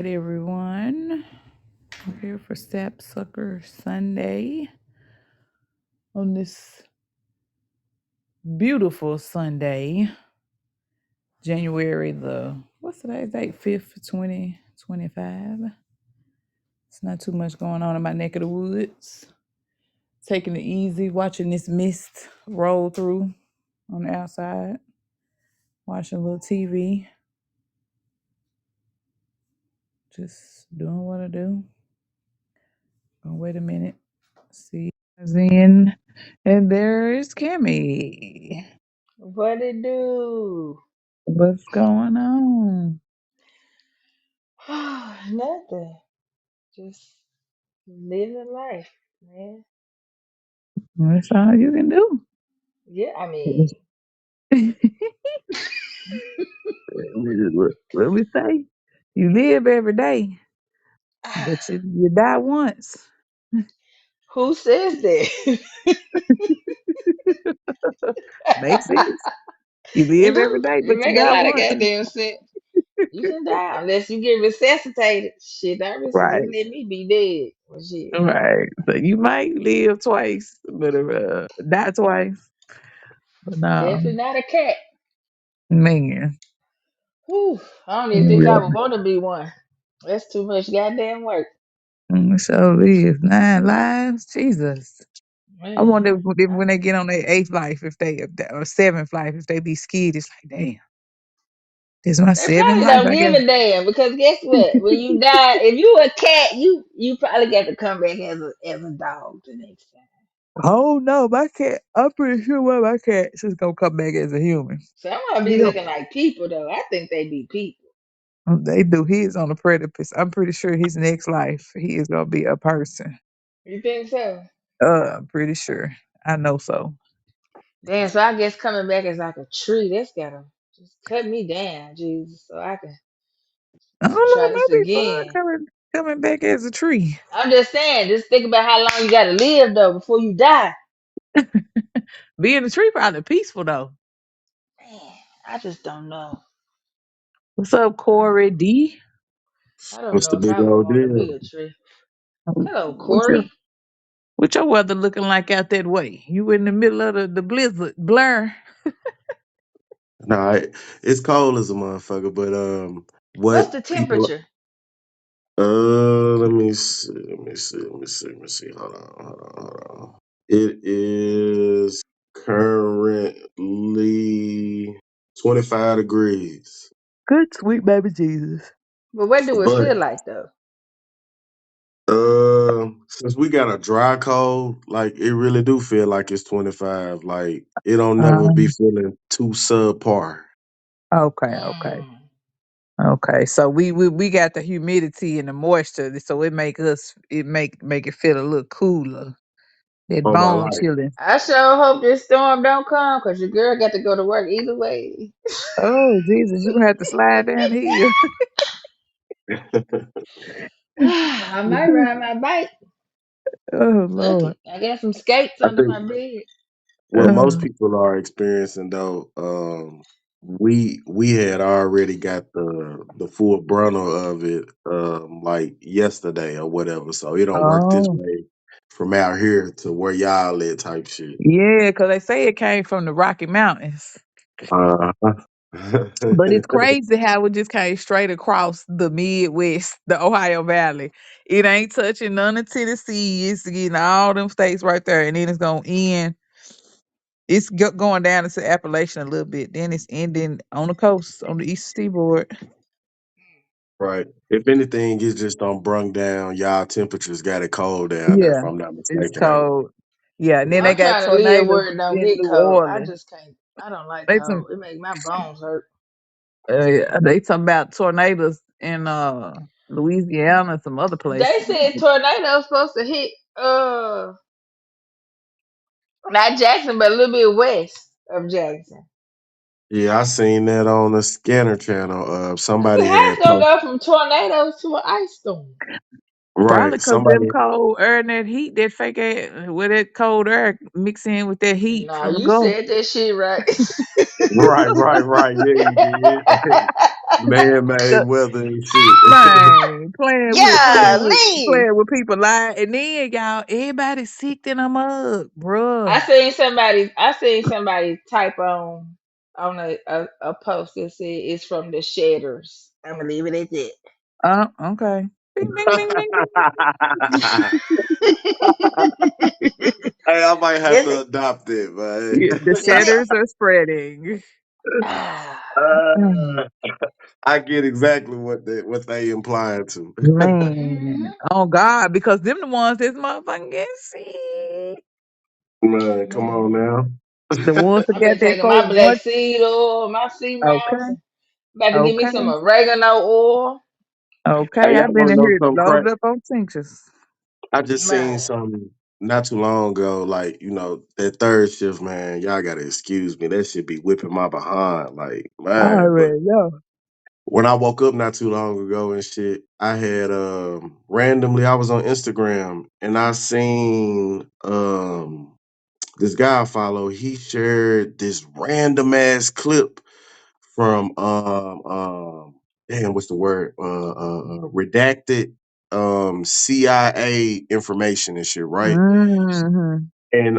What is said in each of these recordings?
Hey everyone, I'm here for Sapsucker Sunday on this beautiful Sunday, January what's today's date? 5th, 2025. It's not too much going on in my neck of the woods. Taking it easy, watching this mist roll through on the outside, watching a little TV, just doing what I do. Oh, wait a minute. See, in, and there is Kimmy. What it do? What's going on? Nothing. Just living life, man. That's all you can do. Yeah, I Yes. mean, What we say? You live every day, but you die once. who says that? Makes sense. You It live every do. day, It but you make a die lot of once. goddamn sense. You can die unless you get resuscitated. Shit, I just Right, let me be dead. Well, shit. right. So you might live twice, but die twice. But no, Definitely not a cat. man. Whew, I don't even think I Yeah. would want to be one. That's too much goddamn work. So live 9 lives. Jesus. I Man, wonder if I, when they get on their eighth life, or seventh life, if they be scared, it's like, damn, this is my they seventh probably life. don't I give guess. a damn because guess what? When you die, if you a cat, you probably got to come back as a dog the next time. Oh no, my cat. I'm pretty sure one of my cats is gonna come back as a human. Some of them be Yep. looking like people though. I think they be people. They do his on the predators. I'm pretty sure his next life he is gonna be a person. You think so? I'm pretty sure. I know so. Damn. So I guess coming back as like a tree. That's gotta just cut me down, Jesus, so I can I don't know. try It this might be fun again. coming back as a tree. I'm just saying. Just think about how long you gotta live though before you die. Being a tree probably peaceful though. Man, I just don't know. What's up, I don't Corey know. D? I don't What's know the if big I would old want to deal? be a tree. Hello, What your Corey. what your weather looking like out that way? You in the middle of the blizzard, Blair? Nah, it's cold as a motherfucker, but What's what the people? temperature? Let me see, let me see. Hold on. It is currently 25 degrees, Good sweet baby Jesus. But what do it but feel like though? since we got a dry cold, like it really do feel like it's 25. Like it don't never be Um, feeling too subpar. okay. Mm. Okay, so we got the humidity and the moisture, so it make it feel a little cooler. That On my bone life. chilling. I sure hope this storm don't come because your girl got to go to work either way. Oh Jesus, you gonna have to slide down the hill. I might ride my bike. Oh Fuck Lord. it. I got some skates I under think my bed. what Uh, most people are experiencing though, we had already got the full brunt of it like yesterday or whatever. So it don't work this oh way from out here to where y'all at type shit. yeah, because they say it came from the Rocky Mountains. Uh But it's crazy how it just came straight across the Midwest, the Ohio Valley. It ain't touching none of Tennessee. It's getting all them states right there, and then it's gonna end. It's going down into Appalachian a little bit. Then it's ending on the coast, on the east seaboard. right. If anything, it's just on brung down. Y'all temperatures got it cold down there, if Yeah, I'm not it's mistaken, ain't it? cold. Yeah, and then they I'm got trying to live tornadoes where it don't in get New cold. I Orleans. just can't. I don't like They some, cold. It make my bones hurt. they talking about tornadoes in Louisiana and some other They places. said tornadoes supposed to hit not Jackson, but a little bit west of Jackson. Yeah, I seen that on the scanner channel. I said, Somebody how it's had gonna posted. go from tornadoes to an ice storm? Probably Right, because them somebody. cold air and that heat, that fake air, with that cold air mix in with that heat Nah, from the you Gulf. said that shit right. Right. Yeah, you did. Man-made The- weather and shit. Man, Golly. playing with people live, and then y'all, everybody sick in a mug, bruh. I seen somebody type on a post that said it's from the shedders. I'm gonna leave it at that. Okay. Bing, bing, bing, bing, bing. Hey, I might have Is to it? adopt it, man. Yeah, the Is it? shatters are spreading. Ah, Mm, Uh, I get exactly what they implying to. Man, mhm, oh God, because them the ones that's motherfucking getting sick. Man, come on man. now. The ones that I've been got that taking my folk black one. seed oil, my sea mouse, Okay, and about to give me some okay, oregano oil. okay. Hey, y'all I've been wanna in know here something loaded crazy? up on tinctures. I just seen Man, some not too long ago, like, that third shift, man. Y'all gotta excuse me. That should be whipping my behind. Like, I man, but already know. when I woke up not too long ago and shit, I had randomly I was on Instagram and I seen this guy I follow, he shared this random ass clip from damn, what's the word? Redacted CIA information and shit, right? Mm-hmm. And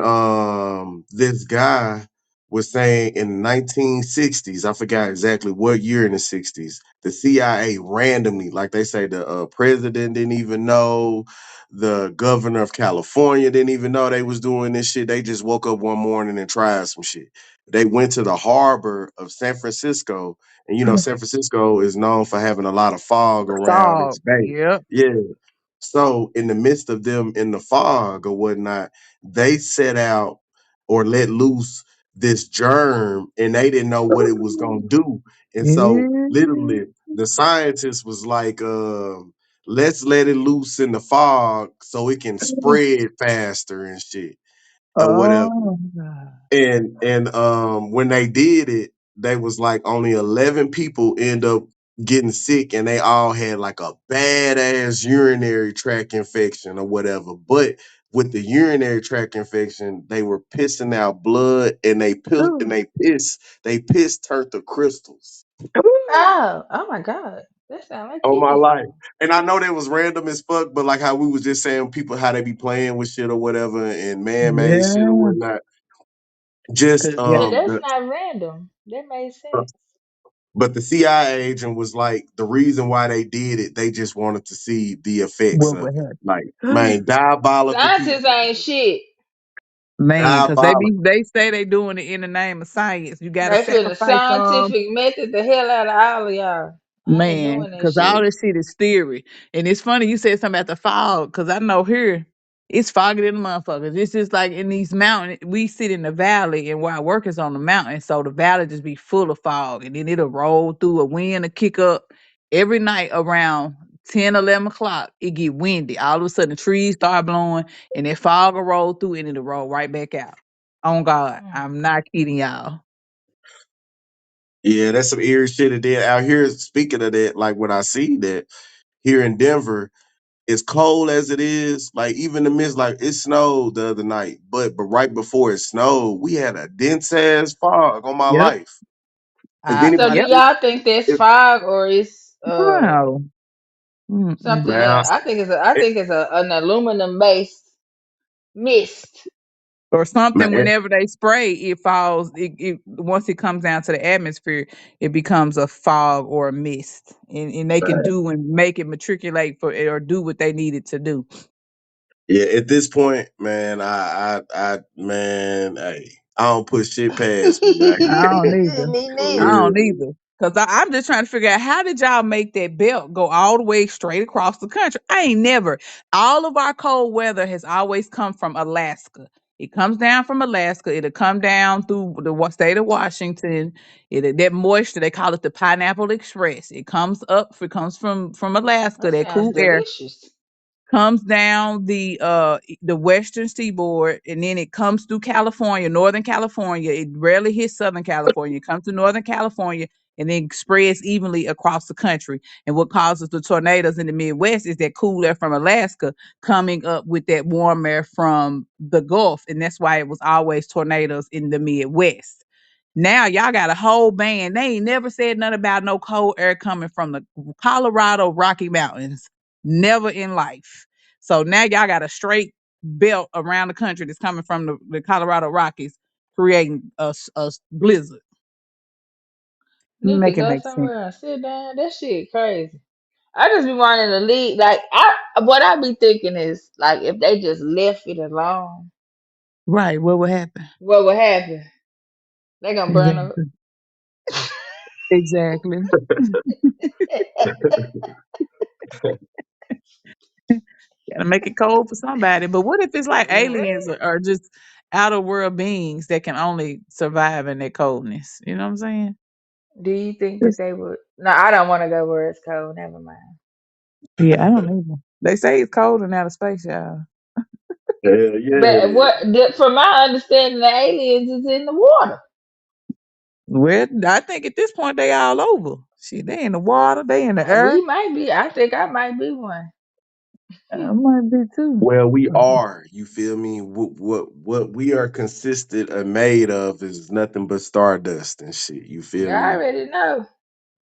this guy was saying in the 1960s, I forgot exactly what year in the 60s, the CIA randomly, like they say, the president didn't even know, the governor of California didn't even know they was doing this shit. They just woke up one morning and tried some shit. They went to the harbor of San Francisco, and San Francisco is known for having a lot of fog around its Salt. bay. Yep. Yeah. So in the midst of them in the fog or whatnot, they set out or let loose this germ and they didn't know what it was gonna do. And so Yeah. literally the scientist was like, let's let it loose in the fog so it can spread faster and shit or whatever. Oh. And when they did it, they was like only 11 people end up getting sick, and they all had like a badass urinary tract infection or whatever. But with the urinary tract infection, they were pissing out blood, and Ooh. they piss turned to crystals Ooh. oh my God, that sounds like on my kidney life. stone. And I know that was random as fuck, but like how we was just saying people how they be playing with shit or whatever and man-made shit or Yeah. whatnot. Just Yeah. But that's not random. That made sense. But the CIA agent was like, the reason why they did it, they just wanted to see the effects What of would it. happen? Like, man, diabolical Scientists people, ain't man. shit. Man, because Diabolical. they say they doing it in the name of science. You got to They put a sacrifice some. scientific method the hell out of all of y'all. I ain't Man, doing that because all shit. this shit is theory. And it's funny you said something about the fog, because I know here it's foggy than the motherfuckers. It's just like in these mountains, we sit in the valley and where I work is on the mountain. So the valley just be full of fog. And then it'll roll through a wind to kick up every night around 10, 11 o'clock. It get windy. All of a sudden the trees start blowing and that fog will roll through and it'll roll right back out. Oh God, Mm. I'm not kidding y'all. Yeah, that's some eerie shit. And then out here, speaking of that, like when I see that here in Denver, as cold as it is, like even the mist, like it snowed the other night, but right before it snowed, we had a dense ass fog on my Yep. life. If So do anybody, Yep. y'all think that's if, fog or it's Wow. Mm-mm. something man, else? I think it's an aluminum based mist. Or something man, whenever they spray it falls it once it comes down to the atmosphere it becomes a fog or a mist and they can do and make it matriculate for it or do what they need it to do. yeah, at this point, man, man, hey, I don't put shit past me, man. I don't either. Me For I neither. real. don't either. Cause I'm just trying to figure out how did y'all make that belt go all the way straight across the country? I ain't never. All of our cold weather has always come from Alaska. It comes down from Alaska. It'll come down through the state of Washington. That moisture they call it the Pineapple Express. It comes up. It comes from Alaska. That That sounds cool air delicious. comes down the western seaboard and then it comes through California, Northern California. It rarely hits Southern California. It comes to Northern California and then spreads evenly across the country. And what causes the tornadoes in the Midwest is that cool air from Alaska coming up with that warm air from the Gulf. And that's why it was always tornadoes in the Midwest. Now y'all got a whole band. They ain't never said nothing about no cold air coming from the Colorado Rocky Mountains. Never in life. So now y'all got a straight belt around the country that's coming from the Colorado Rockies, creating a blizzard. Need to Make it go make sense. somewhere and sit down. That shit crazy. I just be wanting to leave. Like I, what I be thinking is like if they just left it alone, Right. What would happen? what would happen? They gonna burn up. Exactly. Exactly. Gotta make it cold for somebody. But what if it's like aliens or just outer world beings that can only survive in that coldness? You know what I'm saying? Do you think that Just- they would? No, I don't want to go where it's cold. Never mind. yeah, I don't know. They say it's cold in outer space, y'all. Hell yeah, it But is. from my understanding, the aliens is in the water. Well, I think at this point they all over. Shit, they in the water, they in the air. We might be. I think I might be one. I might be too. Well, we are. You feel me? What we are consistent and made of is nothing but stardust and shit. You feel I me? already know.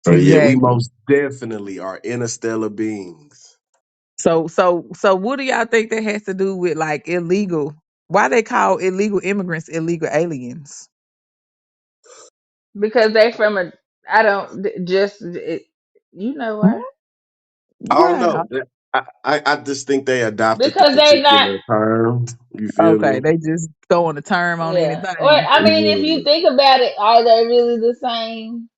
So yeah, we Exactly. most definitely are interstellar beings. So what do y'all think that has to do with like illegal? Why they call illegal immigrants illegal aliens? Because they from a. I don't just. You know Hmm? why? I don't Why? know. I just think they adopted the Because they not. particular term. You feel Okay, me? they just throwing a term on Yeah. Or anything. I mean, if you Yeah. think about it, are they really the same?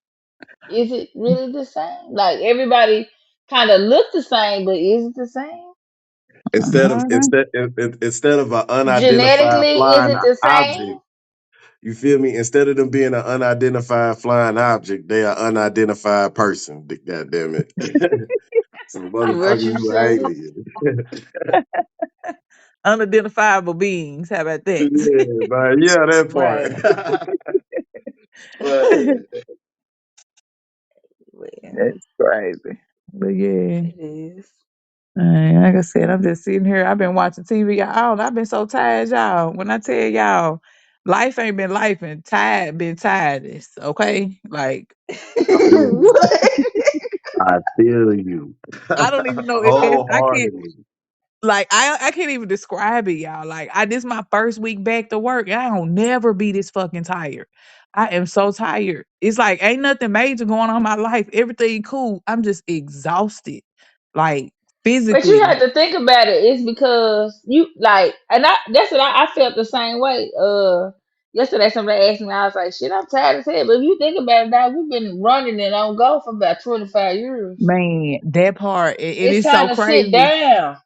Is it really the same? Like everybody kind of look the same, but is it the same? Instead of Uh, instead of an unidentified Genetically, is flying it the object, same? you feel me? Instead of them being an unidentified flying object, they are unidentified person. God damn it! So What motherfucker, you you an said? alien. unidentifiable beings. How about that? Yeah, man. Yeah, that Right. part. Man. Well, That's crazy. But yeah. it is. Like I said, I'm just sitting here. I've been watching TV. I've been so tired, y'all. When I tell y'all, life ain't been life and tired been tiredest. Okay, like Mm, What? I feel you I don't even know if I can't. wholeheartedly. Like I can't even describe it, y'all. Like this my first week back to work. And I don't never be this fucking tired. I am so tired. It's like ain't nothing major going on in my life. Everything cool. I'm just exhausted, like But you have physically. to think about it. It's because you like, and that's what I felt the same way. Yesterday somebody asked me, I was like, "Shit, I'm tired as hell." But if you think about it, dog, we've been running and on go for about 25 years. Man, that part it It's is time so to sit crazy. down.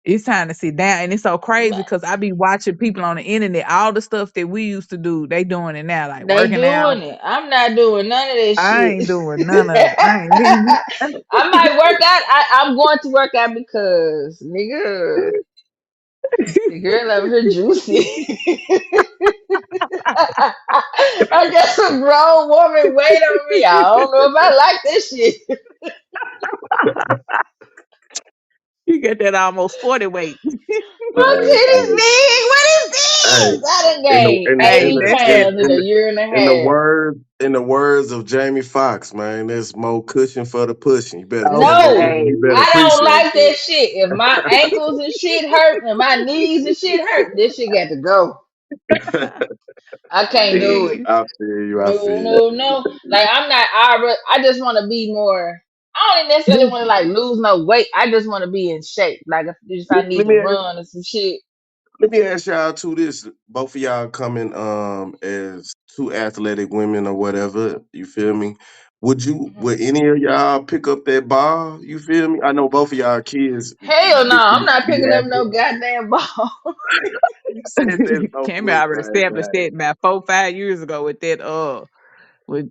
It's time to sit down, and it's so crazy But because I be watching people on the internet. All the stuff that we used to do, they doing it now, like they working out. doing it. I'm not doing none of that I shit. ain't doing none of it. I ain't even. I might work out. I'm going to work out because nigga, the girl over here juicy. I got some grown woman weight on me. I don't know if I like this shit. You get that almost 40 weight. My Man, titties hey, big. What is hey, this? I done in the gained in the in 80 the Hey, that's in that. pounds in a in the, year and a in the half. words of Jamie Foxx, man, there's more cushion for the pushing. Okay. No, You better I don't appreciate like that. that shit. If my ankles and shit hurt and my knees and shit hurt, this shit got to go. I can't do it. I feel you. I feel No, you. no, no. Like I'm not. I just want to be more. I don't even necessarily want to like lose no weight. I just want to be in shape. Like if I need Let to me run or some shit. Let me ask y'all too this. Both of y'all coming as two athletic women or whatever, you feel me? Would Mhm. any of y'all pick up that ball? You feel me? I know both of y'all kids Hell no, I'm not be picking up no active. goddamn ball. You said that so Cammy quick, already man. established that about 4, 5 years ago with that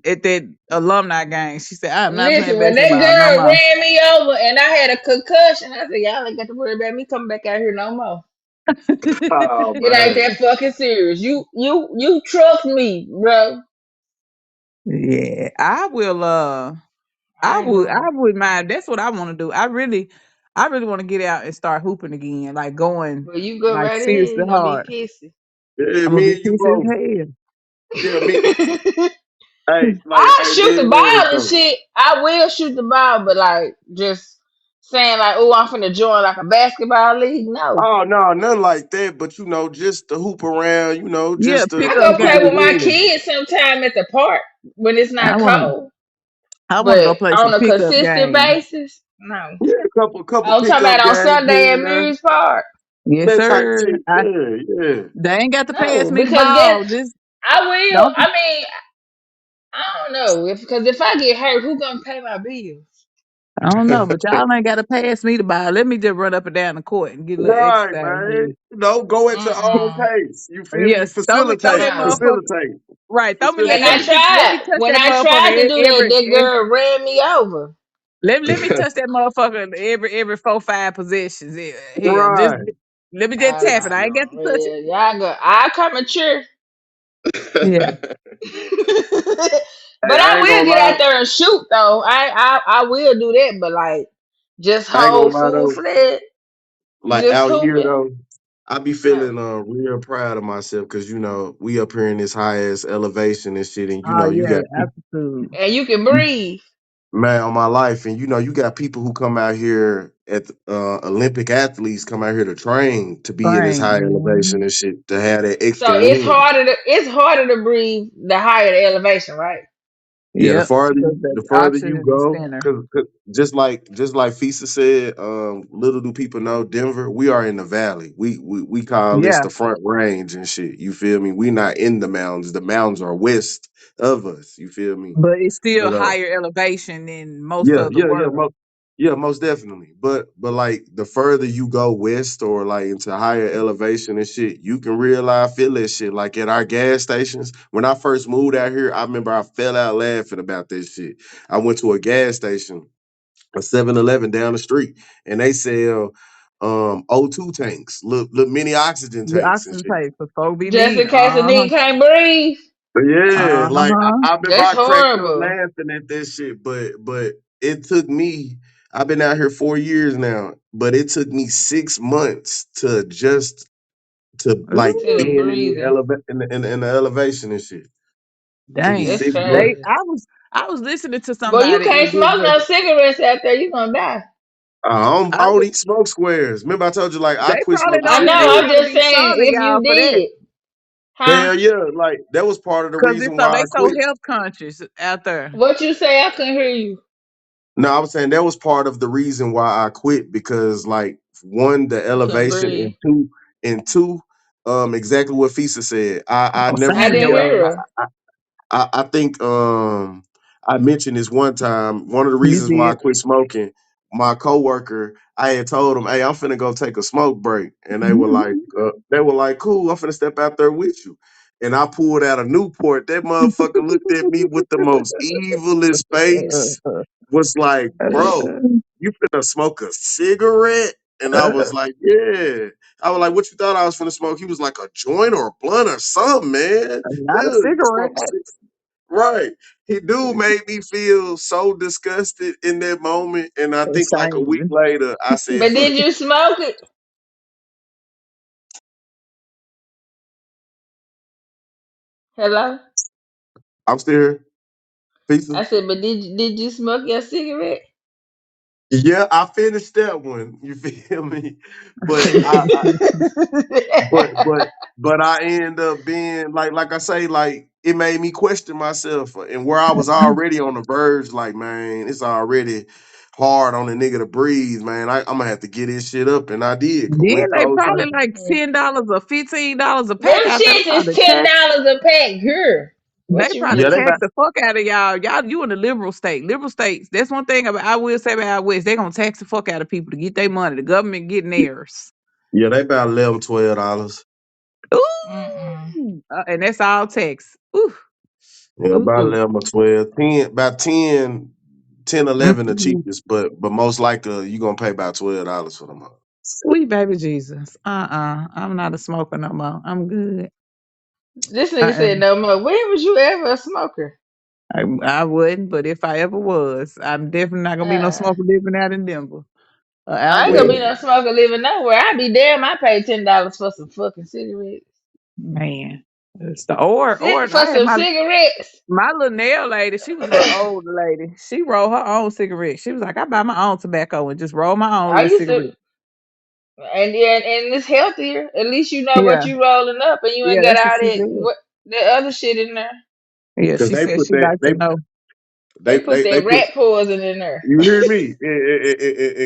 at that alumni game. She said, I'm not playing Listen, when that basketball no girl more. ran me over and I had a concussion, I said, y'all ain't got to worry about me coming back out here no more. Oh It ain't that man. fucking serious. You trust me, bro. Yeah. I will I ain't doing I it. would mind. That's what I want to do. I really want to get out and start hooping again, like going But you go like right ahead. seriously You gonna be hard. pissy. Yeah, I'm gonna me be and you pissed as both. hell. Yeah, me. Hey, like, I'll hey, shoot the man. ball and So, shit. I will shoot the ball, but like just saying like, oh, I'm finna join like a basketball league. No. oh no, nothing like that. But just to hoop around, Yeah, just to I pick up go get play it with game. my in. kids sometime at the park when it's I not wanna cold. I wanna go But play on some a pickup consistent game. basis, no. Yeah, a couple I'm talking pickup about on games Sunday here at and there, Muse Park. Yes, that type sir. shit. Yeah, yeah. They ain't got to pass No, me the because ball. Just I will. don't. I mean, I don't know if I get hurt, who gonna pay my bills? I don't know, but y'all ain't got to pass me the ball. Let me just run up and down the court and get a little Right, exercise man. in. Go at your own Mm-mm. pace. You feel me? Yes, throw Facilitate, that No. motherfucker. facilitate, Right, throw me. Let, And let I me facilitate. just let tried. me touch When that I tried to motherfucker do that, that every girl ran me over. let me touch that motherfucker every 4 5 possessions. Hell, just Right. let me just Oh tap it. no, I ain't got no. to touch it. Well, y'all go. I come and cheer. Yeah, But Hey, I I ain't will gonna get lie. out there and shoot though. I will do that, but like just I ain't gonna hold lie full though. fledged, Like just out here hooping. though, I be No. feeling real proud of myself because we up here in this high ass elevation and shit, and oh you yeah, got people, absolutely. And you can breathe. man, on my life, and you got people who come out here at Olympic athletes come out here to train to be in this Train. high elevation Mhm. and shit to have that So extra wind. it's harder to breathe the higher the elevation, right? Yeah, the Yep, farther because you the the further oxygen you is the go, center. because just like Fisa said, little do people know, Denver, we are in the valley. We call this Yeah, the front range and shit. You feel me? We not in the mountains. The mountains are west of us. You feel me? but it's still But higher elevation than most yeah, of the yeah, yeah, world. most definitely. But like the further you go west or like into higher elevation and shit, you can realize feel that shit. Like at our gas stations, when I first moved out here, I remember I fell out laughing about this shit. I went to a gas station, a 7-Eleven down the street, and they sell O2 tanks, little mini oxygen The tanks and oxygen shit. tank for folks be Just in needing. case a nigga can't breathe. Yeah, like Uh-huh. I remember That's I cracked up horrible. laughing at this shit, but it took me. I've been out here 4 years now, but it took me 6 months to adjust to like To the Ooh, being in the breathing. in the elevation and shit. Took me damn. That's 6 months. crazy. I was listening to Boy, you somebody can't and it smoke was no cigarettes out there. You gonna die. I I don't was eat smoke squares. Remember I told you like I they quit probably smoking I don't know. they cigarettes. I'm probably just be saying, shunning if y'all you for that. did, huh? Hell yeah, like that was part of the Cause it's reason so why they I so quit. health conscious out there. What you say? I couldn't hear you. No, I was saying that was part of the reason why I quit because like one, the You couldn't elevation breathe. and two, exactly what Fisa said. I Oh, never I sound didn't forget. your hear ass. her. I think I mentioned this one time. One of the You reasons why I did. quit smoking, my coworker, I had told him, "Hey, I'm finna go take a smoke break," and they were like, "Cool, I'm finna step out there with you." And I pulled out a Newport. That motherfucker looked at me with the most evilest face. Was like, "Bro, you finna smoke a cigarette?" And I was like, "Yeah." I was like, "What you thought I was finna smoke?" He was like, "A joint or a blunt or something, man." Not a Good. You cigarette. smoke six. Right. He dude made me feel so disgusted in that moment. And I think like a week Shame. later, I said, But fuck did it. you smoke it? Hello. I'm still here. Pizza. I said, but did you smoke your cigarette? Yeah, I finished that one. You feel me? But but but but I end up being like I say, like it made me question myself and where I was already on the verge, like, man, it's already hard on the nigga to breathe, man. I'm gonna have to get this shit up. And I did. Then Went they close probably like like $10 or $15 a pack Them out there. They shits is probably tax. $10 a pack here. They What you probably yeah, they mean? about tax the fuck out of y'all. Y'all, you in the liberal state. Liberal states. That's one thing about I will say about out west. They gonna tax the fuck out of people to get their money. The government getting theirs. yeah, they about $11, $12. Mm-mm. Ooh, and that's all tax. Ooh, Yeah, ooh, about ooh. 11 or 12. 10, about 10, 11 the Mm-mm. cheapest, but most likely you're gonna pay about $12 for them. Sweet baby Jesus. I'm not a smoker no more. I'm good. This I nigga said am. no more. When was you ever a smoker? I wouldn't, but if I ever was, I'm definitely not gonna be no Uh, smoker living out in Denver or out I ain't gonna be Yeah. west. no smoker living nowhere. I'd be damn. I paid $10 for some fucking cigarettes. Man. Or For I had some cigarettes. my little nail lady. She was a little older lady. She rolled her own cigarette. She was like, I buy my own tobacco and just roll my own I little used to, cigarette. and it's healthier. At least you know what Yeah, you rolling up, and you ain't yeah, got that's what all she that said. that other shit in there. Yeah, because she they said put she that liked to know. They put they that put. rat poison in there. You hear me?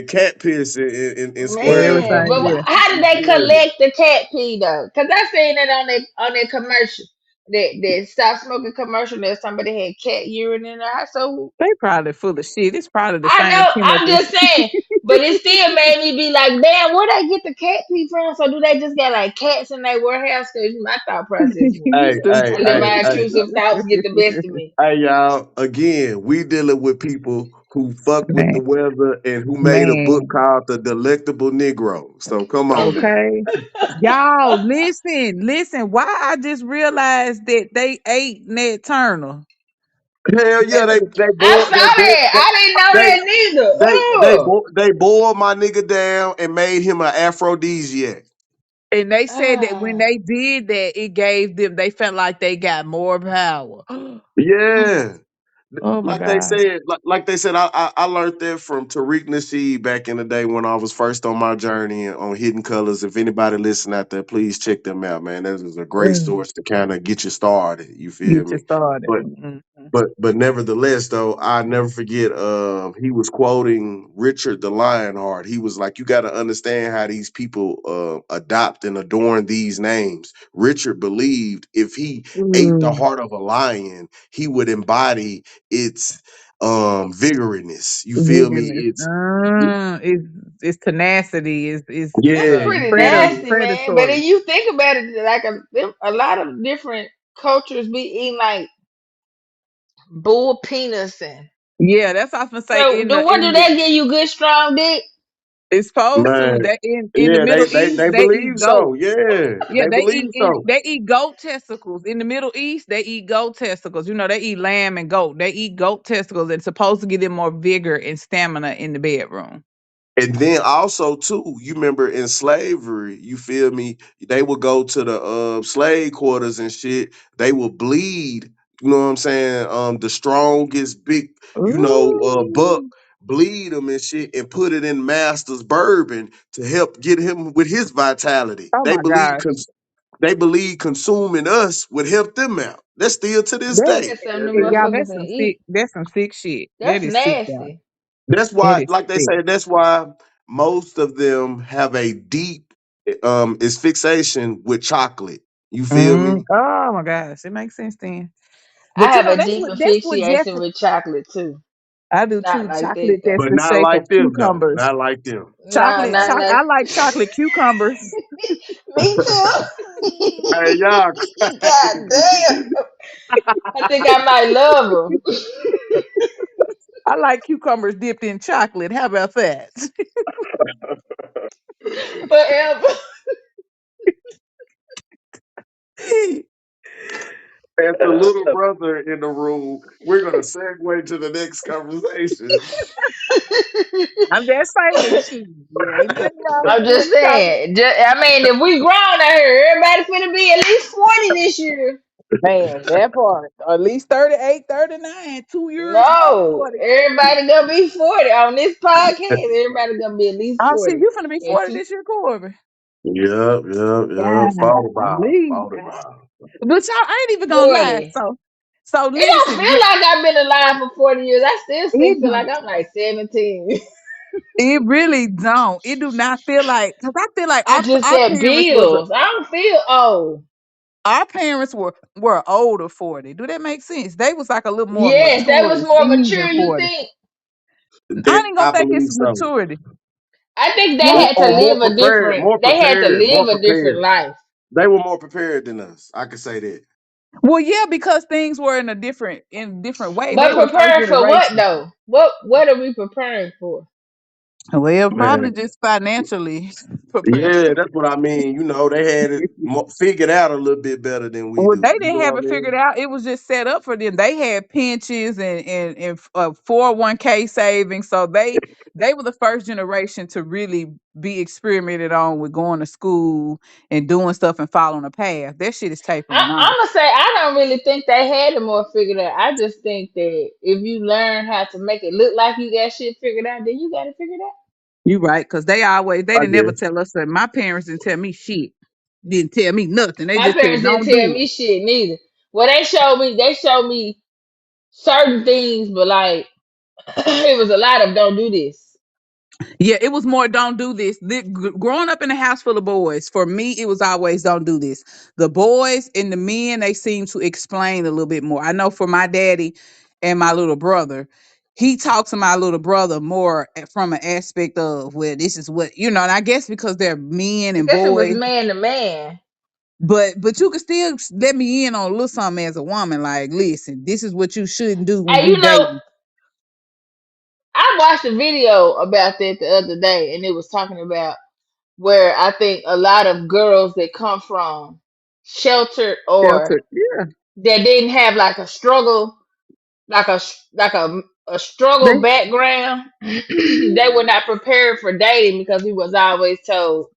Cat piss and squares Man, and but Everything, yeah. how did you they feel me? collect the cat pee though? Cause I seen it on that commercial, that stop smoking commercial. That somebody had cat urine in there. So They probably full of shit. It's probably the I same know, I'm chemical. just saying, but it still made me be like, damn, where they get the cat pee from? So do they just got like cats in their warehouse? Cause my thought process was, You Hey, hey, I let stupid. hey, my hey, intrusive thoughts get the best of me. hey, y'all. Again, we dealing with people who fuck with the Man, weather and who made a book man. called The Delectable Negro. So come on now. Okay. Y'all, listen. Why I just realized that they ate Nat Turner. Hell yeah, they I boiled saw that. I didn't know they that neither. Oh, they boiled my nigga down and made him an aphrodisiac. And they said that when ah, they did that, it gave them, they felt like they got more power. Yeah. Oh my God. Like they said, I learned that from Tariq Nasheed back in the day when I was first on my journey on Hidden Colors. If anybody listen out there, please check them out, man. That is a great Mm. source to kind of get you started. You feel Get you me? started. But but nevertheless, though, I never forget. He was quoting Richard the Lionheart. He was like, "You got to understand how these people adopt and adorn these names." Richard believed if he ate the Mm. heart of a lion, he would embody its vigorousness. You feel me? Veganous. It's It's tenacity. Is that's yeah. You pretty feel me? nasty, man. But predatory. then you think about it, like a lot of different cultures be eating like bull penis and. Yeah, that's what I was gonna say. So do what do that give you good strong dick? It's supposed to. Man, That in the yeah, Middle East, they they eat believe goat. so. Yeah, Yeah, they believe so. they eat goat testicles. In the Middle East, they eat goat testicles. You know, they eat lamb and goat. They eat goat testicles. It's supposed to give them more vigor and stamina in the bedroom. And then also too, you remember in slavery, you feel me? They would go to the slave quarters and shit. They would bleed. You know what I'm saying? The strongest big, buck Ooh. bleed them and shit, and put it in master's bourbon to help get him with his vitality. Oh my God. They believe consuming us would help them out. That's still to this That day. That's something them y'all, motherfuckers can eat. that's some sick shit. That That's is sick, y'all. nasty. That's That why, is like they sick. say, that's why most of them have a deep is fixation with chocolate. You feel Mm. me? Oh my gosh, it makes sense then. I But you have know, a deep that's what asphyxiation Jeffrey. with chocolate too. I do Not too. like that Chocolate that's though. But the not shape of like them though. cucumbers. Not like them. No, not like I like chocolate cucumbers. me too. Hey y'all, God damn. I think I might love them. I like cucumbers dipped in chocolate. How about that? Forever. as the little brother in the room, we're gonna segue to the next conversation. I'm just saying, shit. Yeah, ain't nothing wrong I'm with just good chocolate. saying. I mean, if we grown out here, everybody finna be at least 40 this year. Man, that part. At least 38, 39, 2 years more than No, 40. everybody gonna be 40 on this podcast. Everybody gonna be at least Oh, shit, 40. you finna be And 40 two, this year, Corbin. Yep. Golly. Thought about. But y'all, I ain't even gonna lie. 40. So It don't listen, feel like I've been alive for 40 years. I still it feel like don't. I'm like 17. It really don't. It do not feel like, because I feel like I just our got parents bills. I don't feel old. were older 40. Do that make sense? They was like a little more Yes, that mature was and more mature, seasoned you 40. think? I ain't gonna I think believe it's so. maturity. I think they Why? had to live a different, More they had to prepared, more live a different prepared. life. They were more prepared than us. I could say that. Well, yeah, because things were in a different way. They But were first preparing for what generation. though? What are we preparing for? Well, probably Man, just financially. Yeah, preparing. that's what I mean. You know, they had it figured out a little bit better than we Well, do. they You know didn't have what it I figured mean? out. It was just set up for them. They had pensions and 401k savings, so they were the first generation to really be experimented on with going to school and doing stuff and following a path. That shit is tapering I'm off. gonna say I don't really think they had it more figured out. I just think that if you learn how to make it look like you got shit figured out, then you got it figured out. You right, because they I didn't never guess. tell us that. My parents didn't tell me shit. Didn't tell me nothing. They My just said, parents didn't "Don't tell do it." me shit neither. Well, they showed me certain things, but like it was a lot of don't do this. Yeah, it was more don't do this. Growing up in a house full of boys, for me, it was always don't do this. The boys and the men, they seem to explain a little bit more. I know for my daddy and my little brother, he talked to my little brother more from an aspect of, well, this is what, and I guess because they're men I and guess it was boys, man to man. but you can still let me in on a little something as a woman. Like, listen, this is what you shouldn't do when And you dating. I watched a video about that the other day, and it was talking about where I think a lot of girls that come from sheltered or Sheltered. Yeah. that didn't have like a struggle, like a struggle They background, they were not prepared for dating because we was always told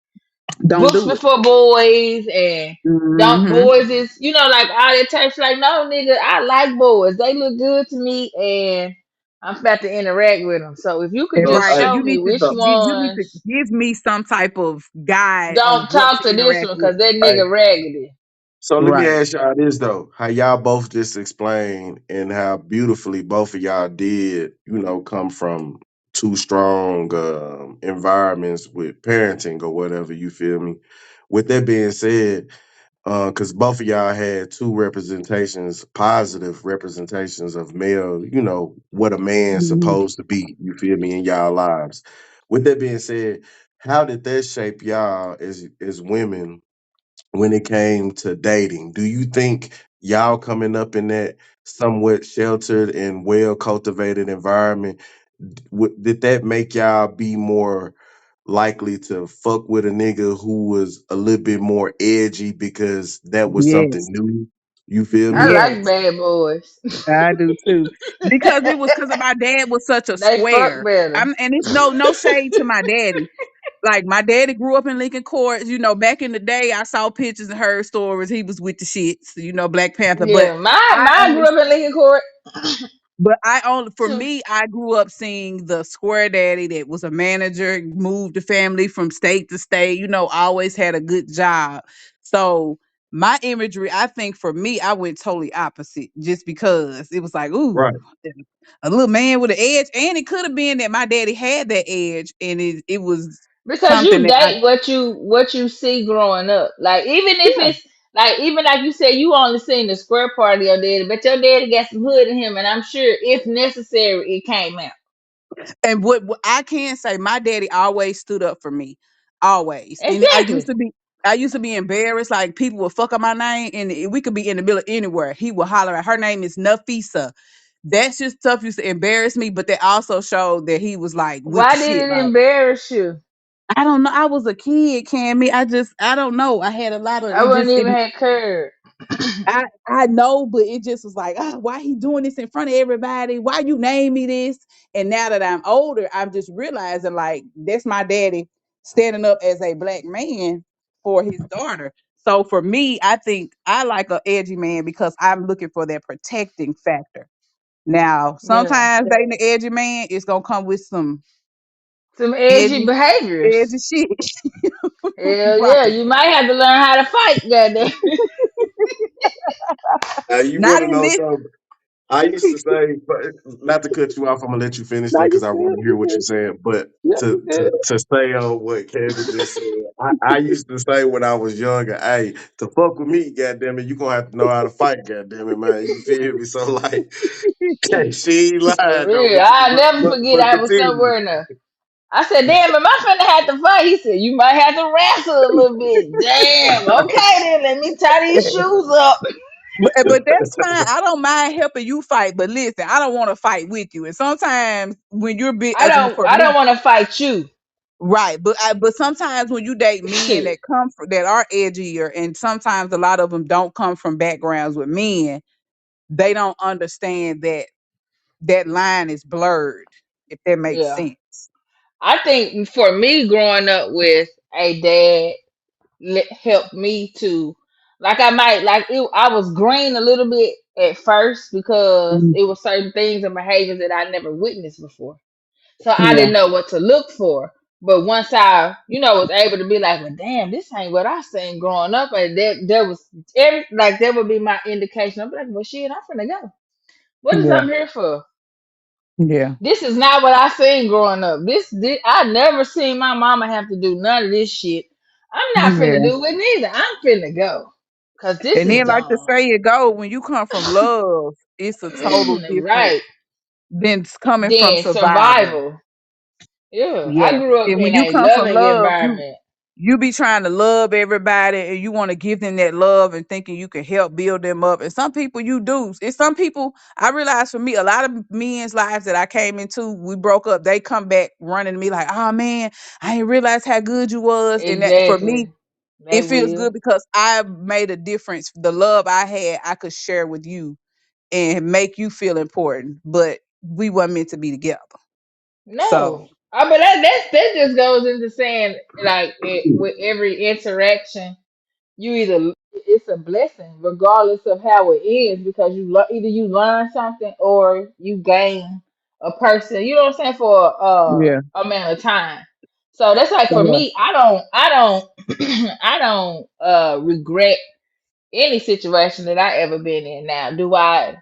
don't books do it. before boys and don't Hmm. boys is like all that type like no nigga, I like boys, they look good to me and I'm about to interact with them. So if you could And So, just right, and hey, show me which so, you need to ones give me some type of guide on don't what talk to to this interact one with. because that hey, nigga raggedy. so let me Right. ask y'all this though: how y'all both just explained and how beautifully both of y'all did, come from two strong environments with parenting or whatever. You feel me? With that being said, because both of y'all had two representations, positive representations of male, what a man's Mhm. supposed to be, you feel me, in y'all lives. With that being said, how did that shape y'all as women when it came to dating? Do you think y'all coming up in that somewhat sheltered and well cultivated environment, did that make y'all be more likely to fuck with a nigga who was a little bit more edgy because that was something Yes. new? You feel I me? like Yes. bad boys. I do too. Because my dad was such a They fuck square. better. And it's no shade to my daddy. Like my daddy grew up in Lincoln Court. Back in the day, I saw pictures and heard stories. He was with the shits, Black Panther. But Yeah, my I mine only grew up in Lincoln Court But I only for too. me, I grew up seeing the square daddy that was a manager, moved the family from state to state, always had a good job. So my imagery, I think for me, I went totally opposite just because it was like, ooh, Right, a little man with an edge. And it could have been that my daddy had that edge and it was Because something you that I date what you see growing up. Like even if yeah. it's like even like you said, you only seen the square part of your daddy, but your daddy got some hood in him, and I'm sure if necessary, it came out. And what I can say, my daddy always stood up for me, always. And Exactly. I used to be embarrassed. Like people would fuck up my name, and we could be in the middle of anywhere. He would holler at her name is Nafisa. That's just stuff used to embarrass me, but that also showed that he was like with the Why did shit. it Like embarrass you? I don't know. I was a kid, Cammy. I don't know. I had a lot of I it. wouldn't Just it. even have cared. I know, but it just was like, why he doing this in front of everybody? Why you name me this? And now that I'm older, I'm just realizing like that's my daddy standing up as a black man for his daughter. So for me, I think I like a edgy man because I'm looking for that protecting factor. Now, Yeah, sometimes dating an edgy man is gonna come with some some edgy edgy, behaviors. edgy shit. Hell yeah, Right. you might have to learn how to fight. Goddamn. you Not want to in know this. something? I used to say, but not to cut you off, I'm gonna let you finish No, that you because I want good. to hear You what you're good. saying. But Yeah, to you to good. to stay on what Kevin just said, I used to say when I was younger, hey, to fuck with me, goddamn it, you gonna have to know how to fight, goddamn it, man. You feel me? So like, she ain't For lying though, real, I never forget. but I was continue. somewhere in the I said, damn, am I finna have to fight? He said, you might have to wrestle a little bit. Damn, okay then, let me tie these shoes up. But that's fine. I don't mind helping you fight. But listen, I don't want to fight with you. And sometimes when you're big, I don't for I don't me, wanna fight you. Right, but sometimes when you date men that come from that are edgier, and sometimes a lot of them don't come from backgrounds with men, they don't understand that that line is blurred. If that makes Yeah. sense. I think for me, growing up with a dad helped me to, like, I might like it, I was green a little bit at first because Mhm. it was certain things and behaviors that I never witnessed before. So I Yeah, didn't know what to look for. But once I, was able to be like, well, damn, this ain't what I seen growing up, and there was every like that would be my indication. I'm like, well, shit, I'm finna go. What is yeah, I'm here for? yeah, This is not what I seen growing up. This I never seen my mama have to do none of this shit. I'm not finna yeah. do it neither. I'm finna go. Cause this And is then, like the dumb. say it go, when you come from love, it's a total different Right. than coming from Then survival. survival. Yeah. I Yeah, grew up and when in you a come from loving love, you environment. you be trying to love everybody, and you want to give them that love and thinking you can help build them up. And some people you do. It's some people I realize for me, a lot of men's lives that I came into, we broke up, they come back running to me like, oh man, I didn't realize how good you was. And that for me, Exactly. They it feels good will. because I made a difference. The love I had, I could share with you and make you feel important. But we weren't meant to be together. So No. But that just goes into saying like with every interaction, you either it's a blessing regardless of how it ends because either you learn something or you gain a person. You know what I'm saying for yeah, amount of time. So that's like for yeah, me. I don't I don't regret any situation that I ever been in. Now, do I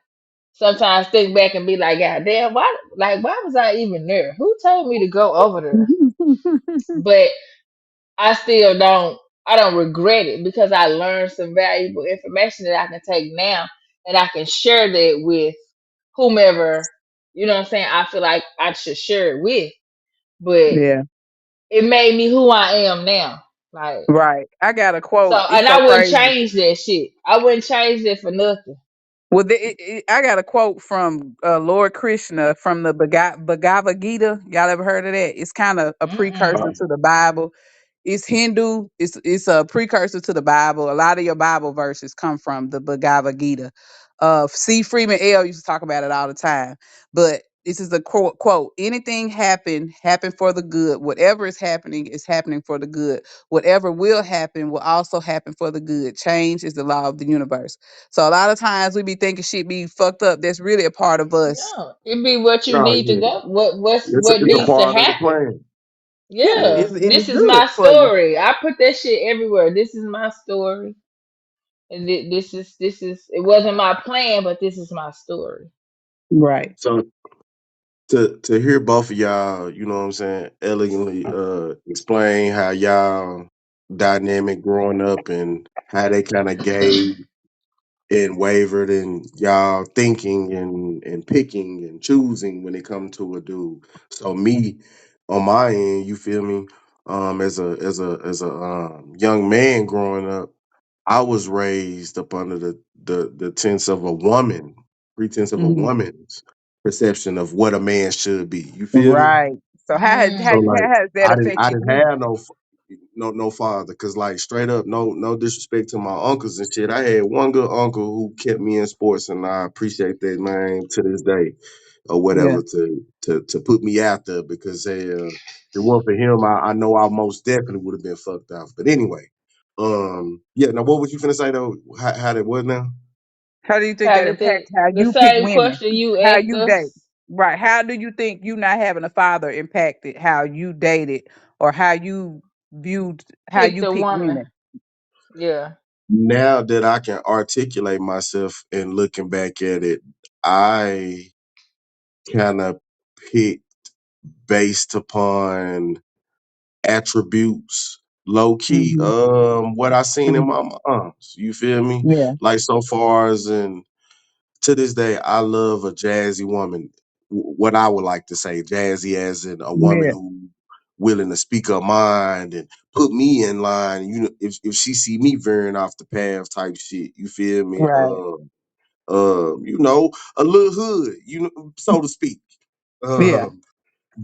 sometimes think back and be like, God damn, why was I even there? Who told me to go over there? But I still I don't regret it because I learned some valuable information that I can take now and I can share that with whomever, you know what I'm saying, I feel like I should share it with. But yeah. it made me who I am now. Like Right. I got a so quote. It's and so I wouldn't crazy. change that shit. I wouldn't change that for nothing. Well, I got a quote from Lord Krishna from the Bhagavad Gita. Y'all ever heard of that? It's kind of a precursor Mm-mm. to the Bible. It's Hindu. It's a precursor to the Bible. A lot of your Bible verses come from the Bhagavad Gita. C. Freeman L. used to talk about it all the time. But this is a quote. Anything happen for the good. Whatever is happening for the good. Whatever will happen will also happen for the good. Change is the law of the universe. So a lot of times we be thinking shit be fucked up. That's really a part of us. No. It be what you No, need to yeah, go. What it's a needs to part of the happen. plan. Yeah, Yeah. Yeah. and This it's is good my for you. story. I put that shit everywhere. This is my story. And this is it wasn't my plan, but this is my story. Right. So to hear both of y'all, you know what I'm saying, elegantly explain how y'all dynamic growing up and how they kind of gave and wavered in y'all thinking and picking and choosing when it comes to a dude. So me on my end, you feel me? As a young man growing up, I was raised up under the tense of a woman, pretense of a Mhm. woman's perception of what a man should be. You feel me? Right. So So like how has that I affected didn't you? have no father because like straight up no disrespect to my uncles and shit. I had one good uncle who kept me in sports and I appreciate that man to this day or Yeah. whatever to put me out there because if it weren't for him I know I most definitely would have been fucked off. But anyway, yeah. Now what was you finna say though? How that was now? How do you think How that did the impacts how the you pick same women? question you How asked you date? us Right. How do you think you not having a father impacted how you dated or how you viewed how picked you a pick woman? women? Yeah. Now that I can articulate myself and looking back at it, I kind of pick based upon attributes, low key, Hmm. what I seen in Hmm. my moms. You feel me? Yeah. Like so far as in to this day, I love a jazzy woman. What I would like to say, jazzy as in a woman Yeah. who willing to speak her mind and put me in line. You know, if she see me veering off the path type shit, you feel me? Right. You know, a little hood, you know, so to speak. Yeah. Um,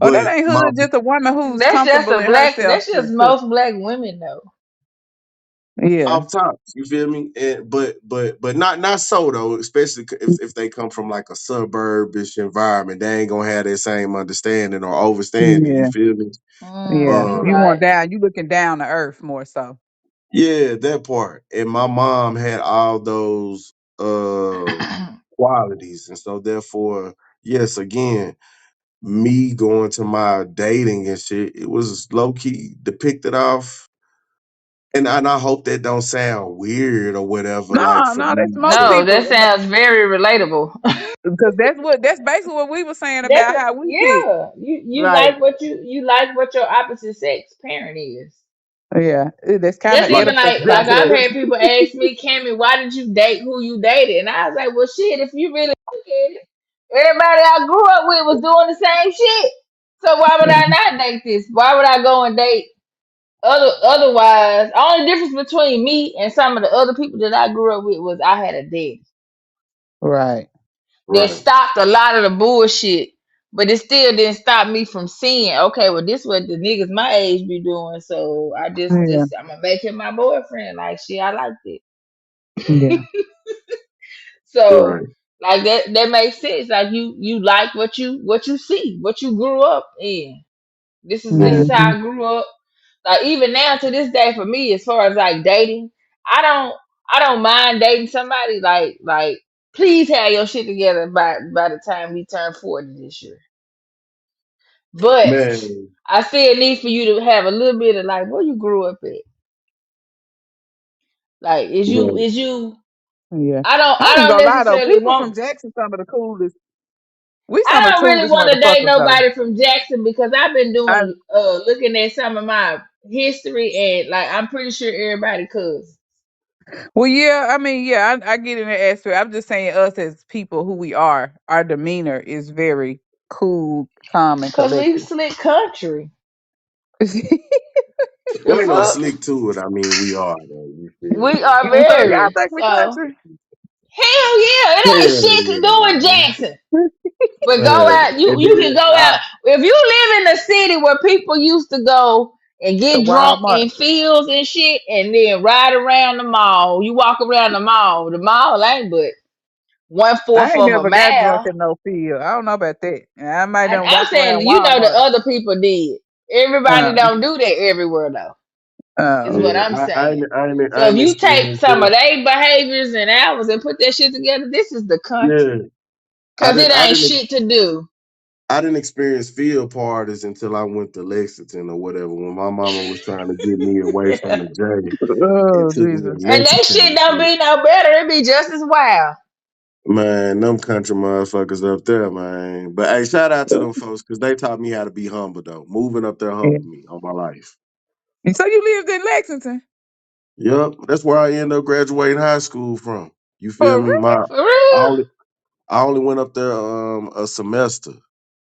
Oh, that But ain't my hood. Just a woman who's That's just comfortable a in black. herself. That's just most black women though. Yeah, off top, you feel me? And but not so though, especially if they come from like a suburbish environment, they ain't gonna have that same understanding or overstanding. You yeah, feel me? yeah. You Uh, You want right. down. You looking down to earth more so. yeah, that part. And my mom had all those qualities, and so therefore, yes, again, me going to my dating and shit, it was low key depicted off. And I hope that don't sound weird or whatever, like No, for no, that's me most No, to that people. sounds very relatable. Because that's basically what we were saying That's about how we pick. yeah. You Like, like what you like what your opposite sex parent is. yeah, that's kind of Just like even edible. like I've definitely. had people ask me, Cammy, why did you date who you dated? And I was like, well, shit, if you really look at it, everybody I grew up with was doing the same shit. So why would I not date this? Why would I go and date otherwise? Only difference between me and some of the other people that I grew up with was I had a dad Right. that Right, stopped a lot of the bullshit. But it still didn't stop me from seeing, okay, well, this what the niggas my age be doing. So I Yeah. just I'm gonna make him my boyfriend. Like shit, I liked it. Yeah. So right, like that makes sense. Like you like what you see, what you grew up in. This is how Hmm. I grew up. Like even now to this day for me, as far as like dating, I don't I don't mind dating somebody like please have your shit together by the time we turn 40 this year. But man. I see a need for you to have a little bit of like where you grew up at. Like Right. is you Yeah. I I ain't don't gonna lie though. necessarily People from want Jackson, some of the coolest. We I some of the don't really coolest want to date motherfuckers though. nobody from Jackson because I've been I doing looking at some of my history and like I'm pretty sure everybody could. well, yeah. I mean, yeah. I get in the aspect. I'm just saying, us as people, who we are, our demeanor is very cool, calm, and Cause we collected. slick country. The There ain't no fuck? slick to it. I mean, we are though. You feel We me? are So y'all very think we so country? hell yeah, it ain't Hell shit to yeah, do in man. Jackson. But go Man. out, And you can then go out if you live in a city where people used to go and The get drunk Walmart. in fields and shit and then ride around the mall. You walk around the mall. The mall ain't but one I fourth ain't of a never got drunk mile. in no field. I don't know about that. I might done I'm walk saying, around you know, the Walmart. other people did. Everybody Uh, don't do that everywhere though. Is what oh, yeah, I'm saying. I So if ain't you take experienced some of that. their behaviors and ours and put that shit together, this is the Yeah. country. Cause it I ain't didn't shit to do. I didn't experience field parties until I went to Lexington or whatever. When my mama was trying to get me away from the J and oh took me to Jesus. And that Lexington shit and don't shit. be no better. It be just as wild. Man, them country motherfuckers up there, man. But hey, shout out to them folks because they taught me how to be humble though. Moving up there Yeah. humbled me on my life. And so you lived in Lexington? Yup, that's where I ended up graduating high school from. You feel For me? real? For I real. only I only went up there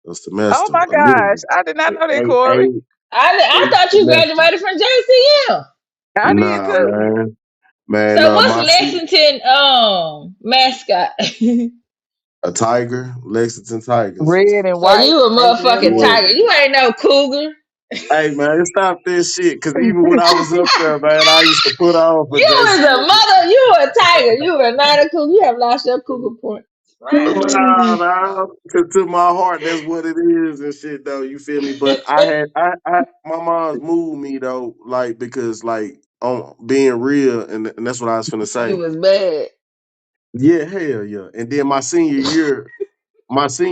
a Oh semester, my a little gosh. bit. I did not know that, A Corey. I thought you semester. graduated from JCM. I did Nah, too. man. Man, So what's my Lexington mascot? a tiger, Lexington Tigers. Red and So white. you a They red and motherfucking Yeah. white. tiger. You ain't no cougar. Hey man, stop this shit. Cause even when I was up there, man, I used to put on for You is a JCM. mother. You a tiger. You are not a cougar. You have lost your cougar point. Nah, nah, to my heart, that's what it is and shit though. You feel me? But my mom's moved me though, like because like on being real, and that's what I was finna You say. was bad. Yeah, hell yeah. And then my senior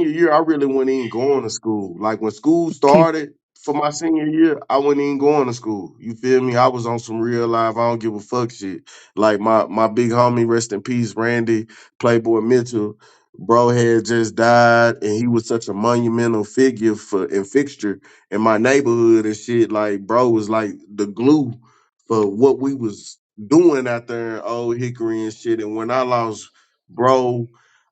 year, I really wasn't even going to school. Like when school Keep started for my senior year, I wasn't even going to school. You feel me? I was on some real life, I don't give a fuck shit. Like my big homie, rest in peace, Randy Playboy Mitchell, bro had just died, and he was such a monumental figure for and fixture in my neighborhood and shit. Like bro was like the glue for what we was doing out there in Old Hickory and shit. And when I lost bro,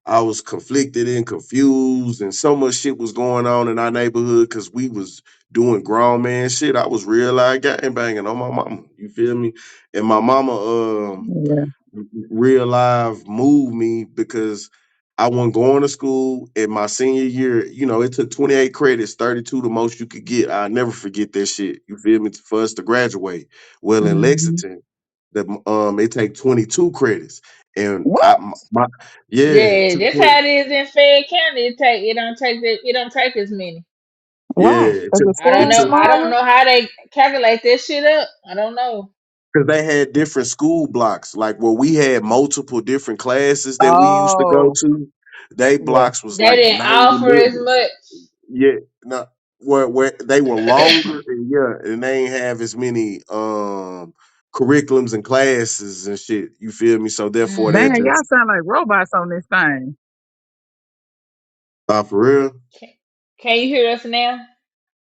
I was conflicted and confused, and so much shit was going on in our neighborhood because we was doing grown man shit. I was real life gang banging on my mama. You feel me? And my mama yeah. real life moved me because I wasn't going to school in my senior year. You know, it took 28 credits, 32 the most you could get. I'll never forget that shit. You feel me? For us to graduate. Well, in Hmm. Lexington, it take 22 credits. And What? yeah, Yeah, took that's 20, how it is in Fayette County. It don't take as many. yeah, Why? Cause the it school took I don't smaller. know how they calculate this shit up. I don't know. because they had different school blocks. Like where we had multiple different classes that we used to go Oh, to, they yeah. blocks was They like didn't 90 offer as minutes. much. Yeah, no, where they were longer, and yeah, and they ain't have as many curriculums and classes and shit. You feel me? So therefore, that Damn, Mm. y'all just sound like robots on this thing. for real. Can, can you hear us now?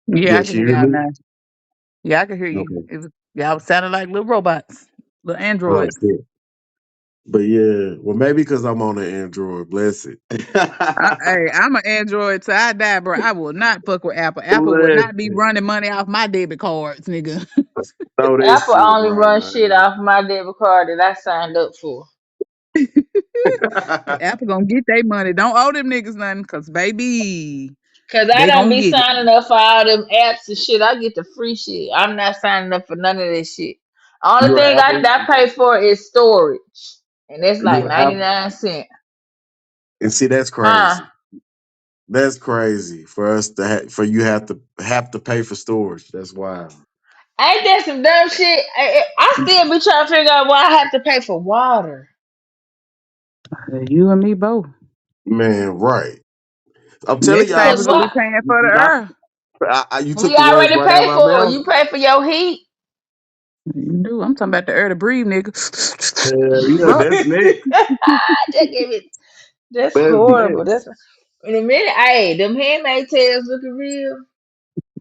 Yeah, I Yes, can you hear hear y'all me? now. Yeah, I can hear you. Okay. It was y'all sounding like little robots, little Oh androids. shit. But yeah, well, maybe because I'm on an Android. Bless it. Hey, I'm an android till I die, bro. I will not fuck with Apple. Apple would Bless not be it. running money off my debit cards, nigga. Throw that Apple shit only right, run shit man. off my debit card that I signed up for. Apple gonna get their money. Don't owe them niggas nothing, cause baby, Cause I they don't gonna be get it. signing up for all them apps and shit. I get the free shit. I'm not signing up for none of this shit. Only You thing an Apple? I pay for is storage. And it's like You an Apple? 99 cents. And see, that's Huh? crazy. That's crazy for us to for you have to pay for storage. That's wild. Ain't that some dumb shit? I still be trying to figure out why I have to pay for water. You and me both. Man, right. I'm telling Next y'all, time Cause we gonna what? be paying for the not, earth. you We took the words already right out of pay my for it. mouth. You pay for your heat. You do. I'm talking about the air to breathe, nigga. Hell yeah, Fuck. that's next. That gave it. That's That's horrible. next. That's in a minute. Hey, them handmade tails looking real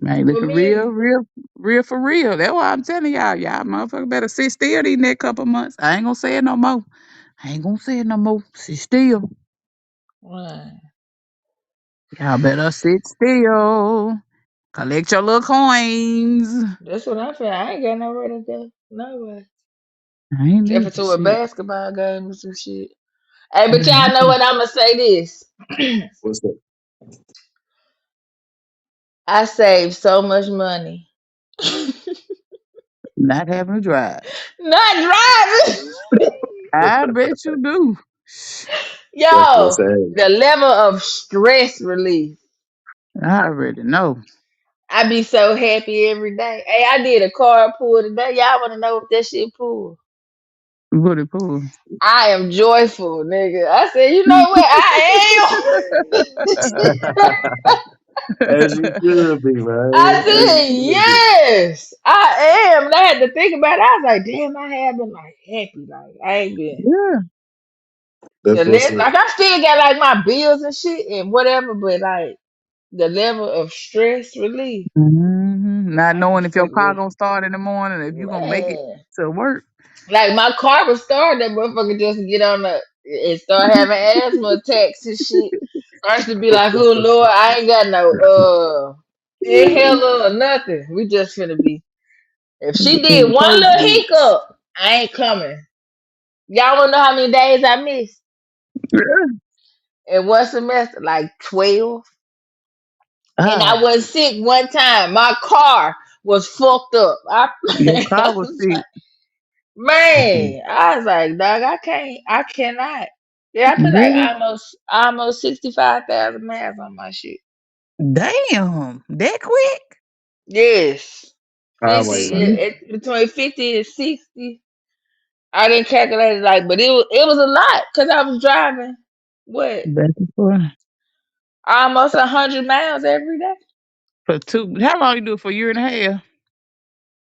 Man, for looking real, me. real, real for real. That's why I'm telling y'all. Y'all motherfucker better sit still these next couple months. I ain't gonna say it no more. I ain't gonna say it no more. Sit still. Right. Y'all better sit still. Collect your little coins. That's what I'm feeling. I ain't got nowhere to go. Nowhere. I ain't Except for need to a shit. basketball game or some shit. Hey, but y'all know Mhm. what? I'm gonna say this. What's that? I saved so much money. Not having to drive. Not driving. I bet you do. That's Yo, what's that? the level of stress relief. I already know. I be so happy every day. Hey, I did a car pull today. Y'all want to know if that shit pull? What it pull? I am joyful, nigga. I said, you know what? I am. As you should be, I man. As you said, should be. yes, I am. And I had to think about it. I was like, damn, I have been like happy. Like, I ain't been. Yeah. The That's what's list, up. like, I still got like my bills and shit and whatever, but like, the level of stress relief. Not I can knowing if your car figure, gonna start in the morning, if you gonna make it man. to work. Like, my car was starting, that motherfucker just get on the, and start having asthma attacks and shit. I used to be like, oh, Lord, I ain't got no, inhaler or nothing. We just finna be. If she In did the one coast little boots. hiccup, I ain't coming. Y'all wanna know how many days I missed Yeah. in one semester? Like 12. And I Ah, was sick one time. My car was fucked up. your I car was was sick. like, man, I was like, dog, I cannot. Yeah, I put like Really? almost 65,000 miles on my shit. Damn, that quick? Yes. Oh 50 my So god. you between 50 and 60. I didn't calculate it like, but it was a lot because I was driving what back and forth almost 100 miles every day. for two. How long you do it for a year and a half?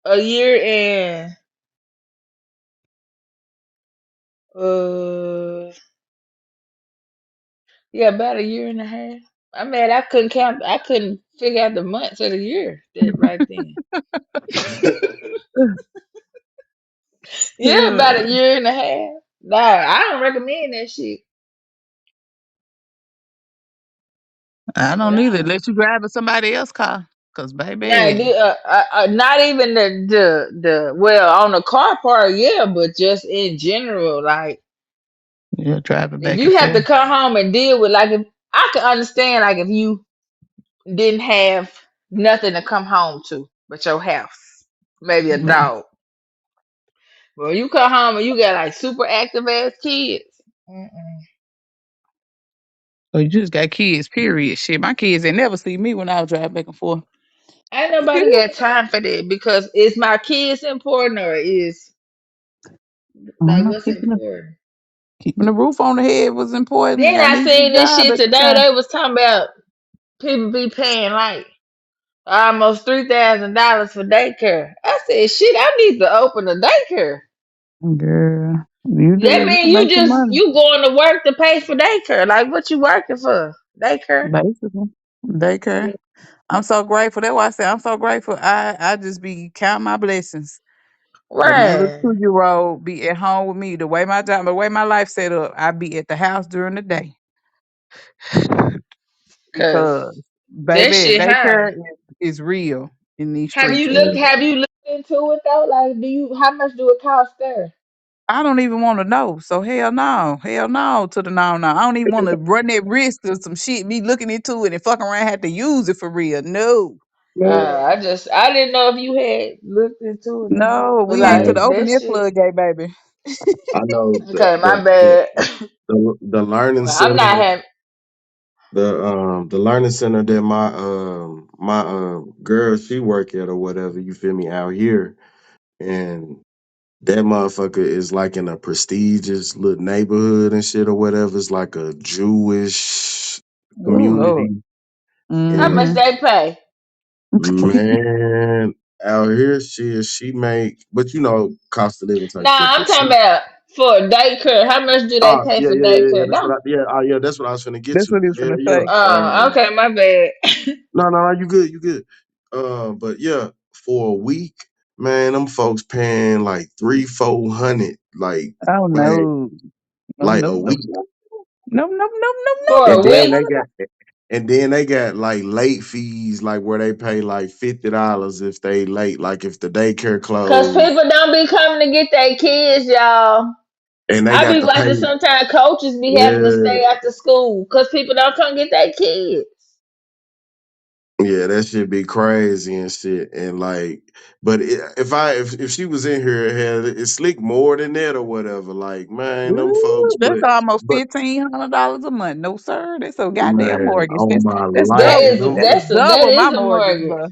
A year and uh yeah, about a year and a half. I mean, I couldn't count. I couldn't figure out the months of the year that right then. Yeah, Uh, about a year and a half. Nah, I don't recommend that shit I at don't need it. all. Let you drive in somebody else's car, cause Now, baby, not even the well on the car part, yeah, but just in general, like Yeah, driving If back and you have to forth. come home and deal with, like, if I can understand, like, if you didn't have nothing to come home to but your house, maybe a Yeah. dog. But when you come home and you got like super active ass kids, mm-mm. So you just got kids, period. Shit, my kids ain't never see me when I was driving back and forth. Ain't nobody got time for that because is my kids important or is like Mhm. what's important? Keeping the roof on the head was important. Then I I needed a seen this job shit at the today. time. They was talking about people be paying like almost $3,000 for daycare. I said, shit, I need to open a daycare. Girl, you That do. You mean can make some money. you going to work to pay for daycare. Like what you working for? Daycare? Basically, daycare. I'm so grateful. That's why I say I'm so grateful. I just be counting my blessings. That my little Right. 2 year old be at home with me. The way my job, the way my life set up, I be at the house during the day Cause because that baby, shit high. daycare is real in these Have you streets. looked? Man, Have you looked into it though? Like, do you? How much do it cost there? I don't even want to know. So hell no to the no no. I don't even want to run that risk of some shit. Me looking into it and fucking around have to use it for real. No, man, I didn't know if you had looked into it or not. no, But we ain't to like the man, open that air shit. floodgate, baby. I know Okay, my bad. the learning Well, I'm not center, having. the learning center that my girl she work at or whatever, you feel me, out here, and that motherfucker is like in a prestigious little neighborhood and shit or whatever. It's like a Jewish Oh Lord. community. How much And Mm-hmm. they pay? man, out here she make, but you know, cost of living type shit. Nah, I'm But talking she, about for daycare. How much do they oh pay yeah, for yeah, yeah, yeah. daycare? That's what No. I, yeah, oh yeah, that's what I was finna get That's to. what he was Hell gonna yeah. say. Okay, my bad. No, no, you good, you good. But yeah, for a week, man, them folks paying like 300, 400, Oh like, no. No, like no, a no, week. no. No, no, no, no, For no. And a then week? they got and then they got like late fees, like where they pay like $50 if they late, like if the daycare Cause closed, people don't be coming to get their kids, y'all. and they I got be to pay. watching sometimes coaches be having to Yeah, stay after school because people don't come get their kids. yeah, that should be crazy and shit. And like, but if she was in here, hell, it's slick more than that or whatever. Like, man, them folks, Ooh, that's almost but $1,500 a month. No, sir. That's a goddamn man, mortgage. on my That's life, That double. is them That is that double my is a mortgage, mortgage. bro.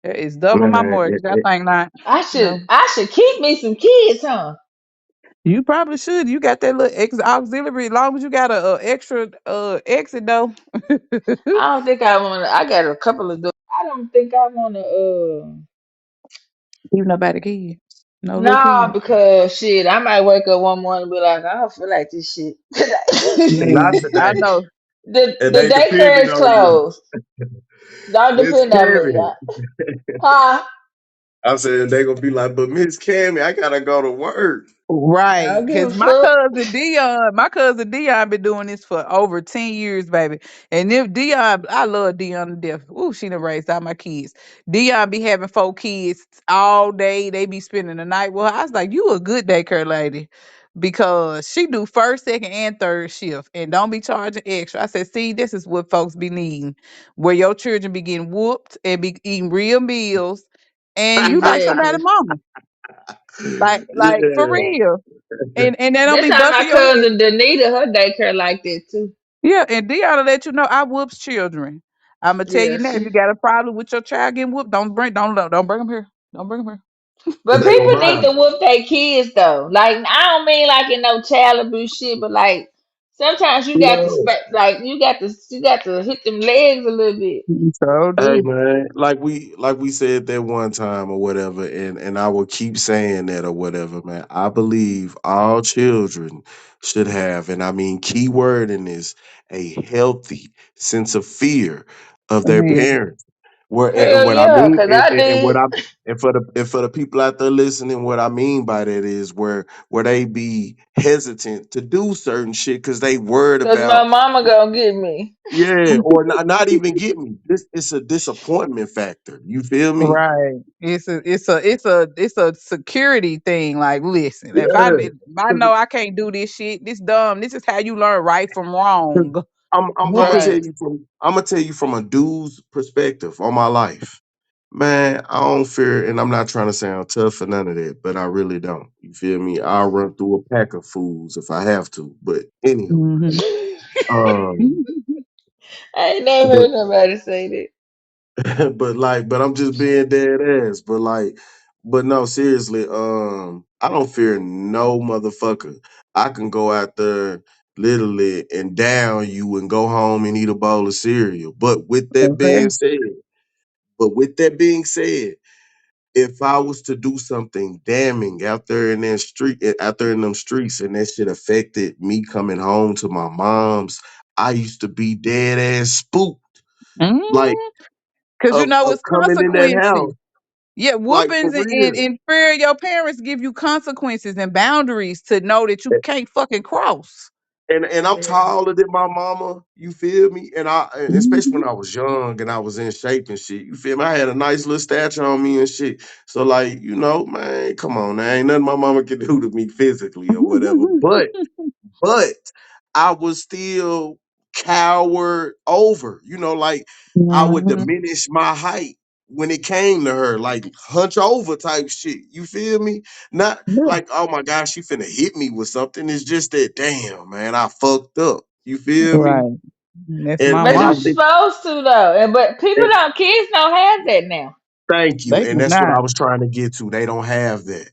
That is double my man, mortgage. I think not. No. I should keep me some kids, huh? You probably should. You got that little auxiliary. As long as you got a extra exit though. I don't think I want to. I got a couple of. I don't think I want to. Even nobody kids. No little Nah, kids. because shit, I might wake up one morning and be like, I don't feel like this shit. not Man, I today. know. It The ain't daycare depending is on you, closed. Don't Miss depend on me, Cammy. huh? I said they gonna be like, but Miss Cammy, I gotta go to work. I Right, don't give a because fuck. My cousin Dion been doing this for over 10 years, baby. And if Dion, I love Dion to death. Ooh, she done raised all my kids. Dion be having 4 kids all day. They be spending the night. Well, I was like, you a good daycare lady, because she do first, second, and third shift, and don't be charging extra. I said, see, this is what folks be needing, where your children be getting whooped and be eating real meals, and you like somebody Exactly. mama, like for Yeah. real. And they don't That's be how my busting your head. cousin Danita, her daycare like that too. Yeah, and Deanna let you know I whoops children. I'ma tell you Yeah, now, if you she. got a problem with your child getting whooped, don't bring them here. Don't bring them here. But Cause they people gonna need mind. to whoop their kids though. Like I don't mean like in no child abuse shit, but like sometimes you got to No. you got to hit them legs a little bit. So Hey do. man, like we said that one time or whatever, and I will keep saying that or whatever, man. I believe all children should have, and I mean key word in this, a healthy sense of fear of their Man, parents. Where and Hell what I yeah, mean, cause I and what did. I and for the people out there listening, what I mean by that is where they be hesitant to do certain shit because they worried Cause my about, mama gonna get me. yeah, or not even get me. This it's a disappointment factor. You feel me? Right. It's a security thing. Like, listen, Yeah. if I know I can't do this shit, this dumb. This is how you learn right from wrong. I'm gonna Whooping. tell Right. you I'm gonna tell you from a dude's perspective on my life. Man, I don't fear, and I'm not trying to sound tough or none of that, but I really don't. You feel me? I'll run through a pack of fools if I have to. But anywho, Mhm. um, I ain't never but heard nobody say that. but I'm just being dead ass. But no, seriously, I don't fear no motherfucker. I can go out there literally and down you and go home and eat a bowl of cereal. Okay. But with that being said, if I was to do something damning out there in them streets, and that shit affected me coming home to my mom's, I used to be dead ass spooked, like Because you know of it's coming in that consequences. house, Yeah, like for whoopings real. and fear of your parents give you consequences and boundaries to know that you can't fucking cross. And I'm Yeah. taller than my mama. You feel me? And especially Mhm. when I was young and I was in shape and shit. You feel me? I had a nice little stature on me and shit. So like, man, come on, there ain't nothing my mama can do to me physically or whatever. But I was still cowered over. Like I would Mhm. diminish my height when it came to her, like hunch over type shit. You feel me? Not Yeah. like, oh my gosh, she finna hit me with something. It's just that, damn, man, I fucked up. You feel me? Right. That's And my But and I you mama. think, supposed to though. And but people and don't kids don't have that now. thank you. They And do that's what not. I was trying to get to. They don't have that.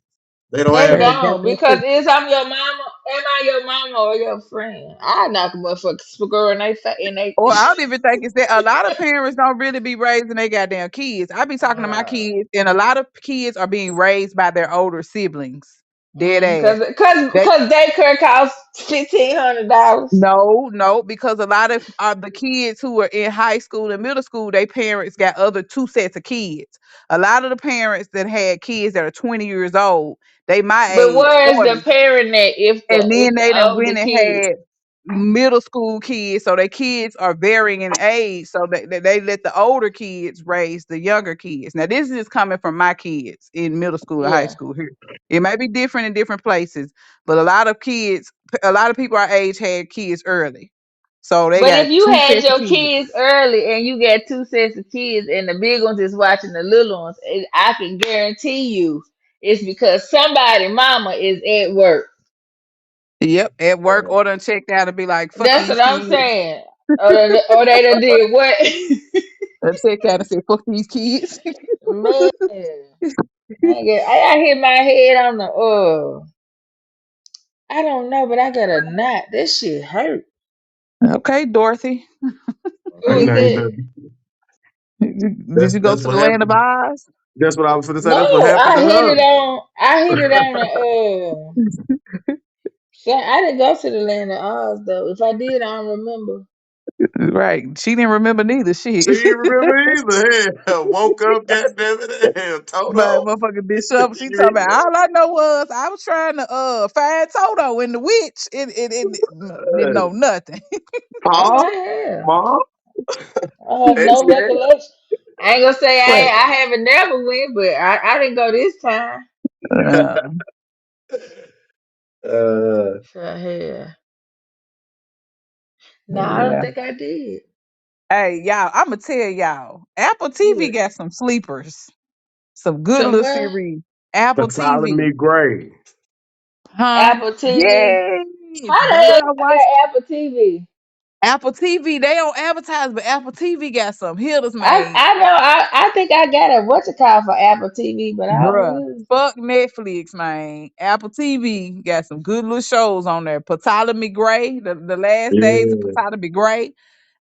They don't They have They that. got don't that because shit. it's I'm your mama. Am I your mama or your friend? I knock a motherfucker girl and they. Or I don't even think it's that. A lot of parents don't really be raising their goddamn kids. I be talking to my Uh, kids, and a lot of kids are being raised by their older siblings. Dead ass. They cause daycare costs $1,500. no, because a lot of the kids who are in high school and middle school, their parents got other two sets of kids. A lot of the parents that had kids that are 20 years old, they my But age, where is the 40. parent at And then if the they done older went and kids? had middle school kids, so their kids are varying in age. So they let the older kids raise the younger kids. Now this is coming from my kids in middle school and high Yeah. school here. It may be different in different places, but a lot of people our age had kids early. So they But got if you two had sets of your kids. kids early and you got two sets of kids and the big ones is watching the little ones, I can guarantee you it's because somebody mama is at work. Yep, at work or done checked out and be like, fuck That's these what I'm kids. saying. Or they done did what? Done checked out and said, fuck these kids. Man, I hit my head on the I don't know, but I got a knot. This shit hurt. Okay, Dorothy. Who Ain't is nothing that? but Did you go that's to the what land of happened. Oz? That's what I was gonna say. That's what No, happened to her. I hit it on so I didn't go to the land of Oz though. If I did, I don't remember. Right. She didn't remember neither She shit. didn't remember either. Hell, woke up, goddamn it, hell, But Toto. motherfucker did something. She told me You all I know was I was trying to find Toto and the witch. It didn't know nothing. Oh Pop, my hell. mom, I have and no see recollection. I ain't gonna say Right. I haven't never went, but I didn't go this time. that. Uh, So hell. No, I don't yeah. think I did. Hey, y'all, I'ma tell y'all, Apple TV What? got some sleepers. Some good little Somewhere? series. Apple TV. Ptolemy Gray. Huh? Apple TV. Yes. How the hell Girl, I watch got Apple TV? Apple TV. They don't advertise, but Apple TV got some hitters, I man. I know I think I got a what's it called for Apple TV, but I don't Bruh. use. Fuck Netflix, man. Apple TV got some good little shows on there. Ptolemy Gray, the last days of Yeah. Ptolemy Gray.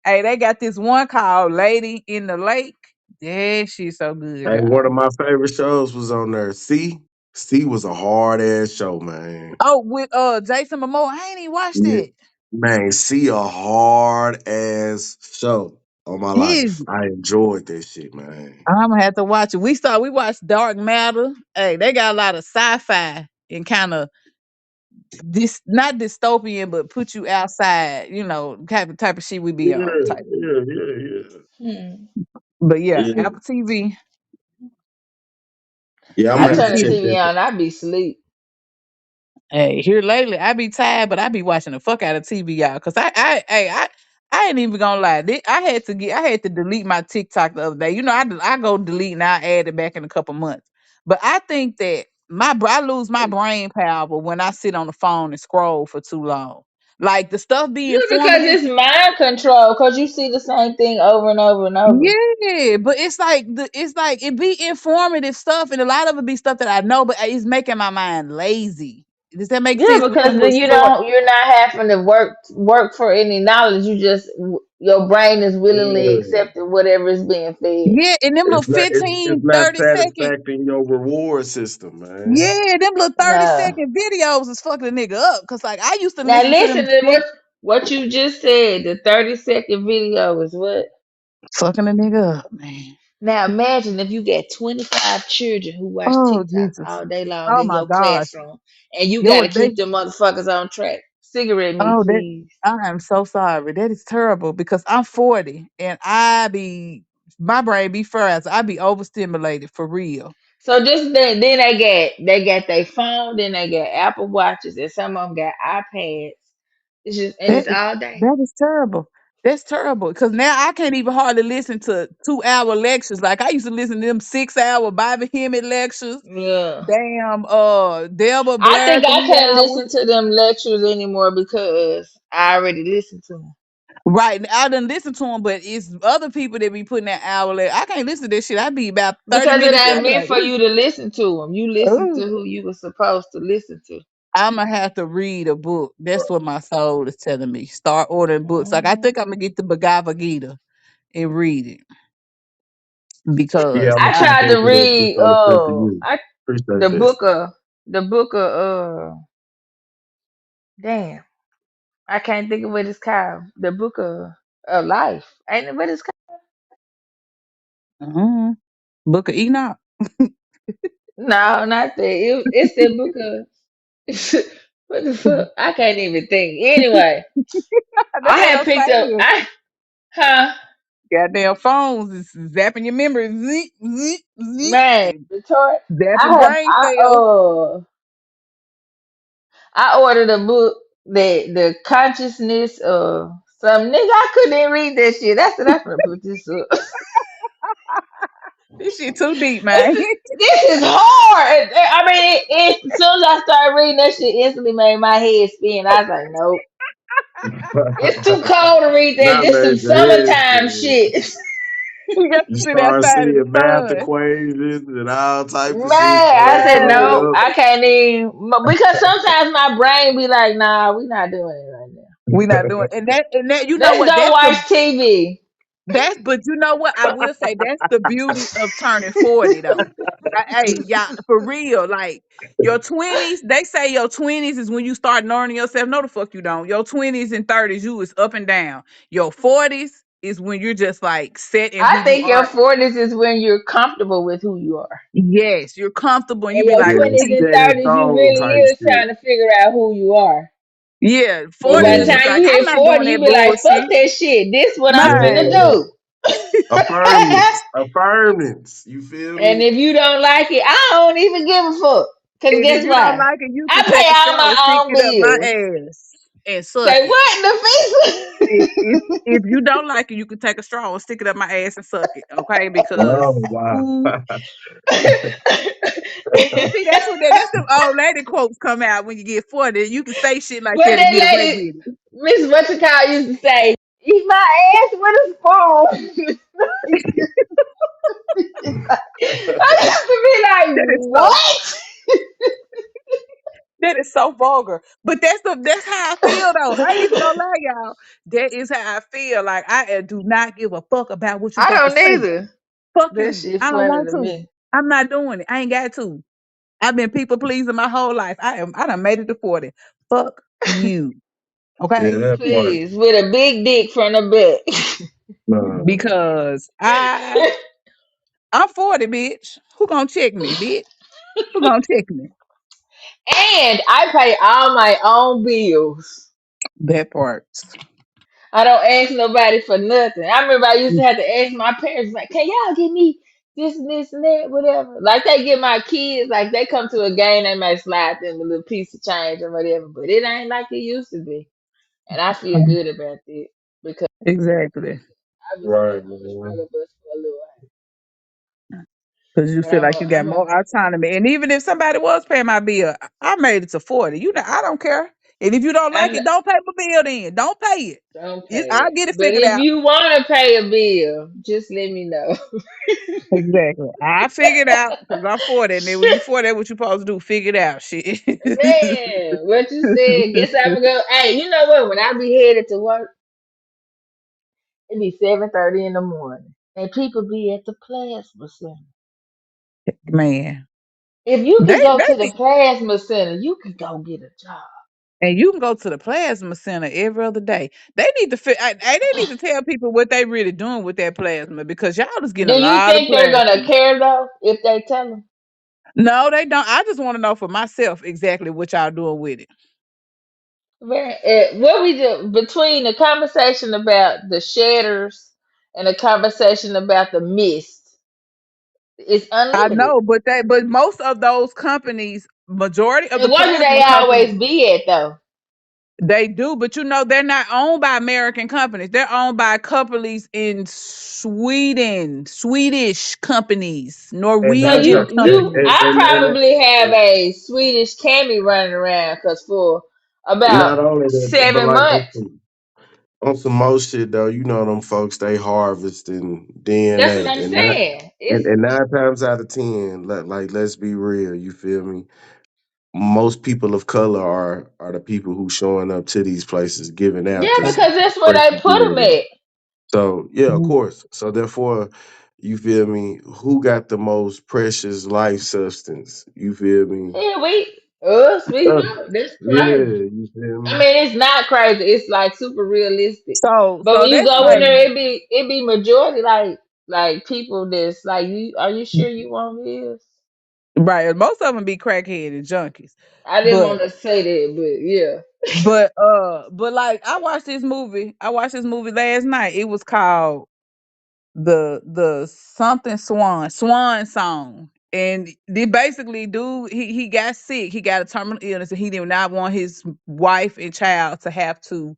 Hey, they got this one called Lady in the Lake. Yeah, she's so good, Hey, one y'all. of my favorite shows was on there. C was a hard ass show, man. Oh, with Jason Momoa. I ain't even watched Yeah. it. Man, C a hard ass show. on my Yes, life. I enjoyed that shit, man. I'm gonna have to watch it. We watched Dark Matter. Hey, they got a lot of sci-fi and kind of this not dystopian, but put you outside. You know, type of shit we be Yeah, on type. yeah, yeah, yeah. Hmm. But yeah, Yeah, Apple TV. yeah. I'm I gonna have It's to turn the check it. TV that. on, I be asleep. Hey, here lately, I be tired, but I be watching the fuck out of TV, y'all. Cause I ain't even gonna lie. I had to delete my TikTok the other day. You know, I go delete and I add it back in a couple months. But I think that I lose my brain power when I sit on the phone and scroll for too long. Like the stuff be Yeah, because informative. it's mind control. Because you see the same thing over and over and over. Yeah, but it's like it be informative stuff, and a lot of it be stuff that I know, but it's making my mind lazy. Does that make Yeah, sense with them because little then short? you're not having to work for any knowledge. You just your brain is willingly Yeah. accepting whatever is being fed. Yeah, and them little It's 15, not 30 second. satisfacting your reward system, man. Yeah, them little 30 No. second videos is fucking a nigga up. Cause like I used to Now listen to them listen to shit. what you just said. The 30-second video is what. Fucking a nigga up, man. Now imagine if you get 25 children who watch Oh TikTok Jesus. all day long Oh in my your gosh. classroom, and you Yo, got to what they keep them motherfuckers on track. Cigarette me, oh that please. I am so sorry. That is terrible because I'm 40 and my brain be fried. So I be overstimulated for real. So just then they got their phone, then they got Apple watches, and some of them got iPads. That It's is all day. that is terrible. That's terrible. Cause now I can't even hardly listen to 2 hour lectures. Like I used to listen to them 6 hour Bobby Hemmett lectures. Yeah. Damn, Delbert I Blair think I can't 3 hours. listen to them lectures anymore because I already listened to them. Right. I done listen to them, but it's other people that be putting that hour. I can't listen to this shit. I be about 30 Because it minutes in. I ain't be meant like, for you to listen to them. You listen ooh. to who you were supposed to listen to. I'm gonna have to read a book. That's what my soul is telling me. Start ordering books. Like I Mhm. think I'm gonna get the Bhagavad Gita and read it Yeah, because I'm I gonna tap tried to into that read just so to you. I the Appreciate that. book of the book of damn, I can't think of what it's called. The book of life. Ain't it what it's called? uh Book of Enoch. No, not that. It's the book of what the fuck? I can't even think. Anyway, That's I what had I'm picked up saying. I huh Goddamn phones is zapping your memory. Zik, zik, zik. man, Detroit. Zapping brain cells. I ordered a book that the consciousness of some nigga. I couldn't even read that shit. I said I'm gonna put this up. This shit too deep, man. This is hard. I mean, as soon as I started reading that shit, instantly made my head spin. I was like, nope, it's too cold to read that. Not This some made the head summertime spin. shit. You got You to sit start outside in seeing the math sun. equations and all type Man, of shit I start said popping Yes. nope. up. I can't even because sometimes my brain be like, nah, we not doing it right now. We not doing and that you know Let's what? go watch TV. But you know what? I will say that's the beauty of turning 40 though. Hey, y'all, for real, like your 20s, they say your 20s is when you start learning yourself. No, the fuck you don't. Your 20s and 30s, you is up and down. Your 40s is when you're just like set in who I you think your are. 40s is when you're comfortable with who you are. Yes, you're comfortable and you And be your like, Yeah, I that 20s can't. and set in 30s, you stone really type is shit. trying to figure out who you are. Yeah, And by 40s the is Yeah. time like, you I'm hit not 40, doing you that be like, fuck bullshit. that shit. This what I'm finna Man, Yeah. do. Affirmance. Affirmance. You feel And me? if you don't like it, I don't even give a fuck. Cause and if guess you don't why? like it, you I can pay take a all straw and my stick own it up my bills. ass and suck Say it. what in the If you don't like it, you can take a straw and stick it up my ass and suck it, okay? Because Oh wow. ooh, face? see that's the old lady quotes come out when you get 40. You can say shit like What that and that get away lady, with it. Miss Buttercow used to say, eat my ass with a spoon. I used to be like, That is so what? that is so vulgar. But that's how I feel though. I ain't even gonna lie, y'all. That is how I feel. Like I do not give a fuck about what you I got to don't say. either. Fuck That you. shit I don't funny want to to. me. I'm not doing it. I ain't got to. I've been people pleasing my whole life. I done made it to 40. Fuck you. Yeah, Okay? that part. Please, with a big dick from the back. No. because I'm 40, bitch. Who gonna check me, bitch? Who gonna check me? And I pay all my own bills. That part. I don't ask nobody for nothing. I remember I used to have to ask my parents, like, can y'all give me this and that, whatever. Like they give my kids, like they come to a game, they might slide them a little piece of change or whatever, but it ain't like it used to be. And I feel good about that because Exactly. I was Right, on the man. struggle bus for a little Because you while. feel like you got more autonomy. And even if somebody was paying my bill, I made it to 40. You know, I don't care. And if you don't like I'm it, don't pay my bill then. Don't pay it. don't pay I'll it. get it But figured if out. you want to pay a bill, just let me know. Exactly. I figure it out because I'm 40. And then when you 40, that's what you supposed to do. Figure it out. Shit. Man, what you said? Guess I'm gonna go. Hey, you know what? When I be headed to work, it be 7:30 in the morning, and people be at the plasma center. Man. If you They can go to the need, plasma center, you can go get a job. and you can go to the plasma center every other day. They need to they need to tell people what they really doing with that plasma because y'all is getting Do a you lot of think they're gonna plasma. care though if they tell them? No, they don't. I just want to know for myself exactly what y'all doing with it. Man, what we do between the conversation about the shatters and the conversation about the mist, it's I unlimited. know, but most of those companies, majority of the And what do they plasma companies, always be at though? they do, but you know they're not owned by American companies. They're owned by companies in Sweden, Swedish companies, And So not Norwegian I companies. probably have a Swedish cami running around because for about not only that, but 7 like months. on some more shit though, you know them folks they harvesting That's what DNA I'm and not saying. and 9 times out of 10, like let's be real, you feel me? Most people of color are the people who showing up to these places giving out Yeah, this because that's where they precious put them DNA. at. So yeah, of Mhm. course. So therefore, you feel me? Who got the most precious life substance? You feel me? Yeah, we Us. know that's Yeah, crazy. you feel I me? mean, it's not crazy. It's like super realistic. But So when you that's go in like there, it be majority like people that's like you. Are you sure you want this? right. Most of them be crackhead and junkies, I didn't but want to say that, but yeah. but like I watched this movie. I watched this movie last night. It was called the something swan song, and they basically dude he got sick. He got a terminal illness, and he did not want his wife and child to have to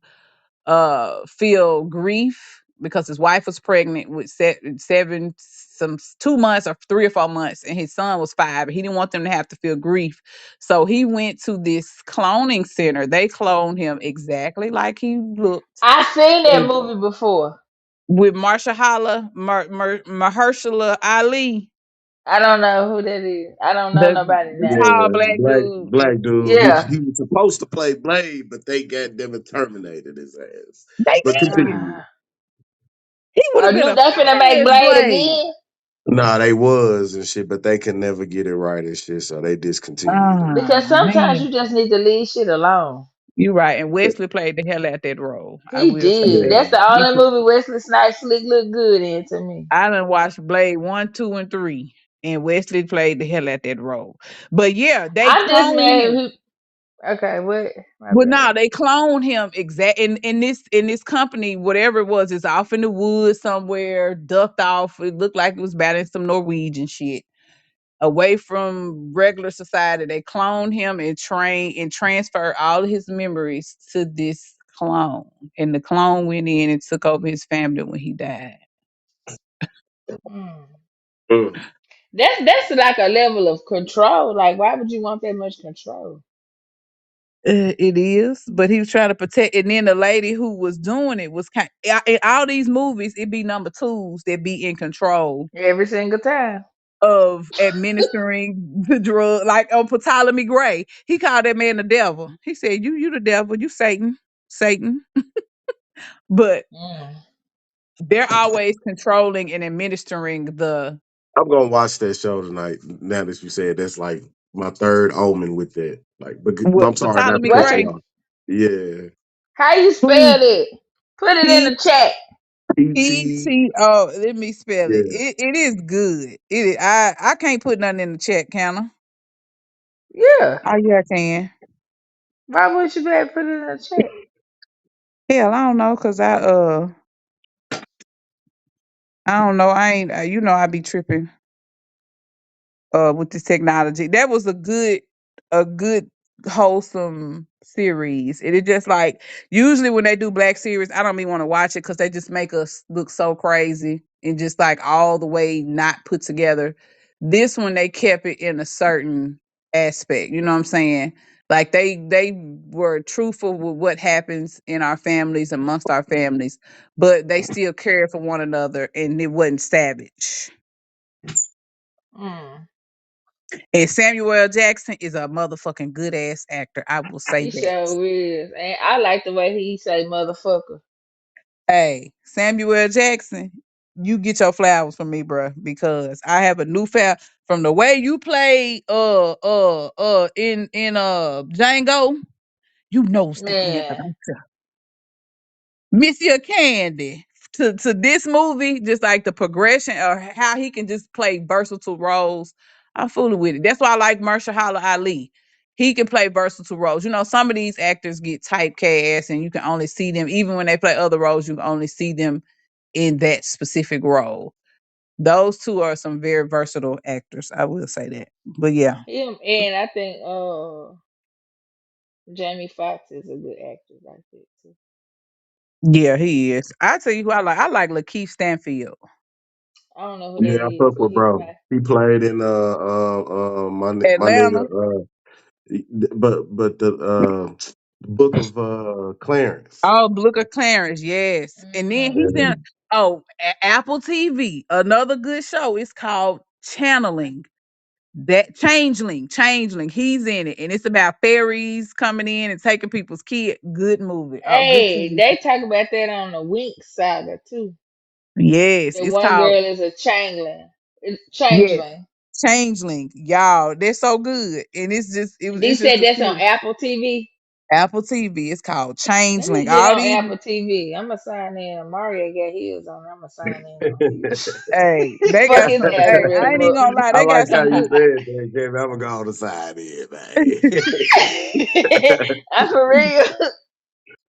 feel grief because his wife was pregnant with seven some 2 months or 3 or 4 months and his son was 5. He didn't want them to have to feel grief, so he went to this cloning center. They cloned him exactly like he looked, I seen that and movie before. with Mahershala Ali, I don't know who that is. I don't know nobody the name. tall Yeah, black dude. black dude. Yeah. He was supposed to play Blade, but they got them and terminated his ass. They But did. continue. Ah. He would I have been knew a they finna make fine as Blade Blade. again Nah, they was and shit, but they could never get it right and shit, so they discontinued it. because Oh sometimes man, you just need to leave shit alone. you're right. And Wesley played the hell out that role. I He will say did. that. That's Yeah. the He only pl- movie Wesley Snipes slick look good in to me. I done watched Blade 1, 2, and 3, and Wesley played the hell out that role. But yeah, they I'm just cloned mad. him. Okay, what? My But bad. no, they cloned him exact in this company, whatever it was, is off in the woods somewhere, ducked off. It looked like it was battling some Norwegian shit. Away from regular society. They cloned him and trained and transferred all of his memories to this clone. And the clone went in and took over his family when he died. Mm. Mm. That's like a level of control. Like, why would you want that much control? It is, but he was trying to protect. And then the lady who was doing it was in all these movies. It be number twos that be in control Every single time. of administering the drug. Like on Ptolemy Gray, he called that man the devil. He said, "You the devil. You Satan, Satan." But Mm. I'm they're always controlling and administering the gonna watch that show tonight. Now that you said that's like my third omen with that. Like, but what I'm sorry not to Ptolemy cut What you you? Gray. off. Yeah, How you Please, spell it? Put it in P the chat. PT. ETO. Let me spell it. Yeah. It is good. It is, I can't put nothing in the chat, can I? Yeah. Oh yeah, I can. Why would you be able to put it in the chat? Hell, I don't know, cause I don't know. I ain't. You know, I be tripping with this technology. That was a good wholesome series. It is just like usually when they do black series, I don't even want to watch it because they just make us look so crazy and just like all the way not put together. This one they kept it in a certain aspect. You know what I'm saying? Like they were truthful with what happens in our families amongst our families, but they still cared for one another and it wasn't savage. Mm. And Samuel L. Jackson is a motherfucking good ass actor. I will say He that. sure is. And I like the way he say motherfucker. Hey, Samuel L. Jackson, you get your flowers from me, bruh, because I have a new fan from the way you play in Django. You knows the answer, Man. don't you? Monsieur Candy to this movie, just like the progression or how he can just play versatile roles. I'm fooling with it. That's why I like Mahershala Ali. He can play versatile roles. You know, some of these actors get typecast, and you can only see them even when they play other roles. You can only see them in that specific role. Those two are some very versatile actors. I will say that. But yeah, Him and I think Jamie Foxx is a good actor like that too. yeah, he is. I tell you who I like. I like Lakeith Stanfield. I don't know who that Yeah, I is. fuck What with he bro. play? He played in my nigga Atlanta. but the Book of Clarence. Oh, look at Clarence, yes. And then he's Mm. in Yeah. Apple TV, another good show. It's called Channeling. That Changeling. He's in it, and it's about fairies coming in and taking people's kid. Good movie. Oh, good Hey, TV. they talk about that on the Wink saga too. Yes, The it's one called girl is a changeling. It's yes, changeling. Changeling. Y'all, they're so good, and They it's just said a that's on series. Apple TV. Apple TV. It's called Let me Changeling. get All on these Apple TV. I'm gonna sign in. Mario got his on. I'm gonna sign in on his. hey, they Fuck got his some. Hey, I algorithm ain't even up. gonna lie, I they like got how some you good. said that, Kevin. I'm gonna go on the side here, I'm for real.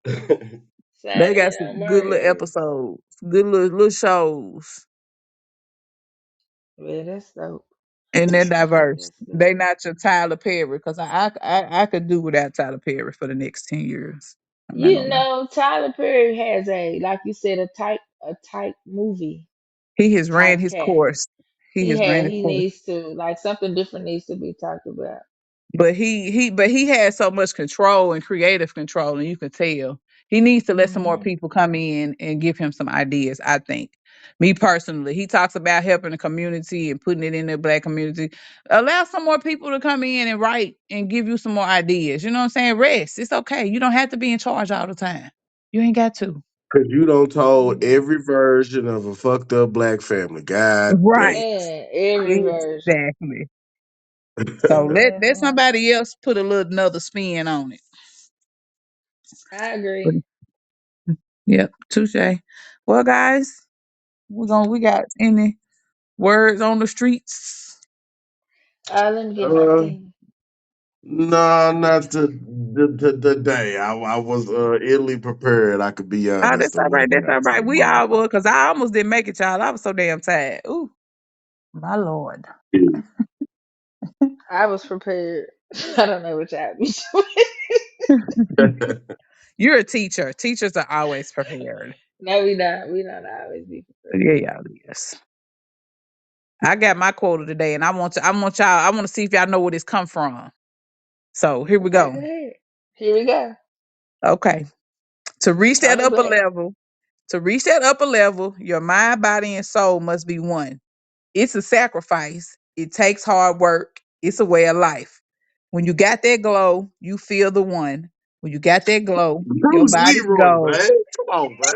man. They Sign got in some on good little Mario. episodes, good little shows, Well, that's dope. and they're diverse. That's dope. They not your Tyler Perry because I could do without Tyler Perry for the next 10 years. I'm not You gonna lie. know, Tyler Perry has a, like you said, a type movie He has ran his typecast. course. He has ran his He course. needs to, like, something different needs to be talked about. But he has so much control and creative control, and you can tell he needs to let some more Hmm. people come in and give him some ideas. I think, me personally, he talks about helping the community and putting it in the black community. Allow some more people to come in and write and give you some more ideas. You know what I'm saying? Rest. It's okay. You don't have to be in charge all the time. You ain't got to. Cause you don't told Hmm. every version of a fucked up black family. God damn. Right. Man, every version. Exactly. So let Hmm. somebody else put a little another spin on it. I agree. Yep, touche. Well, guys, we got any words on the streets? Let me get my uh, thing. no, not today. I was illy prepared. I could be Oh, honest that's a all little right. bit. That's I all right. said, We all were because I almost didn't make it, y'all. I was so damn tired. Ooh, my lord. I was prepared. I don't know what y'all be doing. You're a teacher. Teachers are always prepared. No, we not. We don't always be Yeah, prepared. y'all. Yes. I got my quota today, and I want y'all. I want to see if y'all know where this come from. So here we Okay, go. go ahead. Here we go. Okay. To reach that Tony upper Black. level, to reach that upper level, your mind, body, and soul must be one. It's a sacrifice. It takes hard work. It's a way of life. When you got that glow, you feel the one. When you got that glow, your Bruce body's Leroy, gold. man. Come on, man.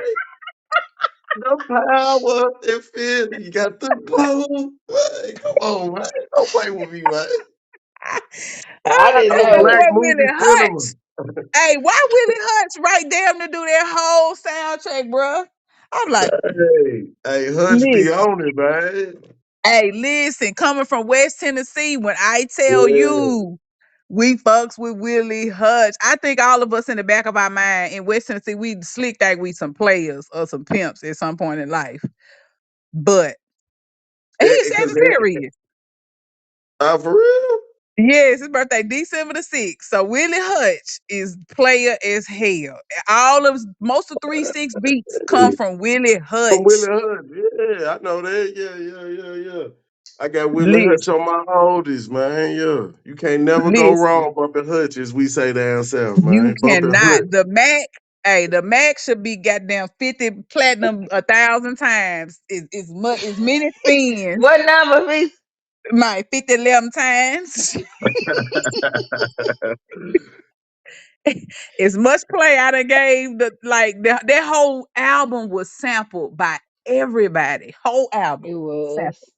The power and feel. You got the glow. Man, come on, man. Don't play with me, man. I Oh, didn't That's that know. black boy movie Willie cinema. Hutch. Hey, why Willie Hutch right there to do that whole soundtrack, bruh? I'm like, Hey, Hutch be listen, on it, man. hey, listen, coming from West Tennessee, when I tell Yeah. you we fucks with Willie Hutch, I think all of us in the back of our mind in West Tennessee, we slick think we some players or some pimps at some point in life. But he is Because Sagittarius. for real? Yes, his birthday December the 6th. So Willie Hutch is player as hell. All of most of 3-6 beats come from Willie From Willie Hutch. Hutch. Yeah, I know that. Yeah. I got Willie Hutch Listen, on my oldies, man. Yeah. You can't never go listen. wrong bumping Hutch, as we say down south, You man. Bumping cannot. Hutch. The Mac, hey, the Mac should be goddamn 50 platinum 1,000 times. Is much as many spins, What number, please? my 50 11 times. As much play I done gave that whole album was sampled by everybody. Whole It album was. sampled.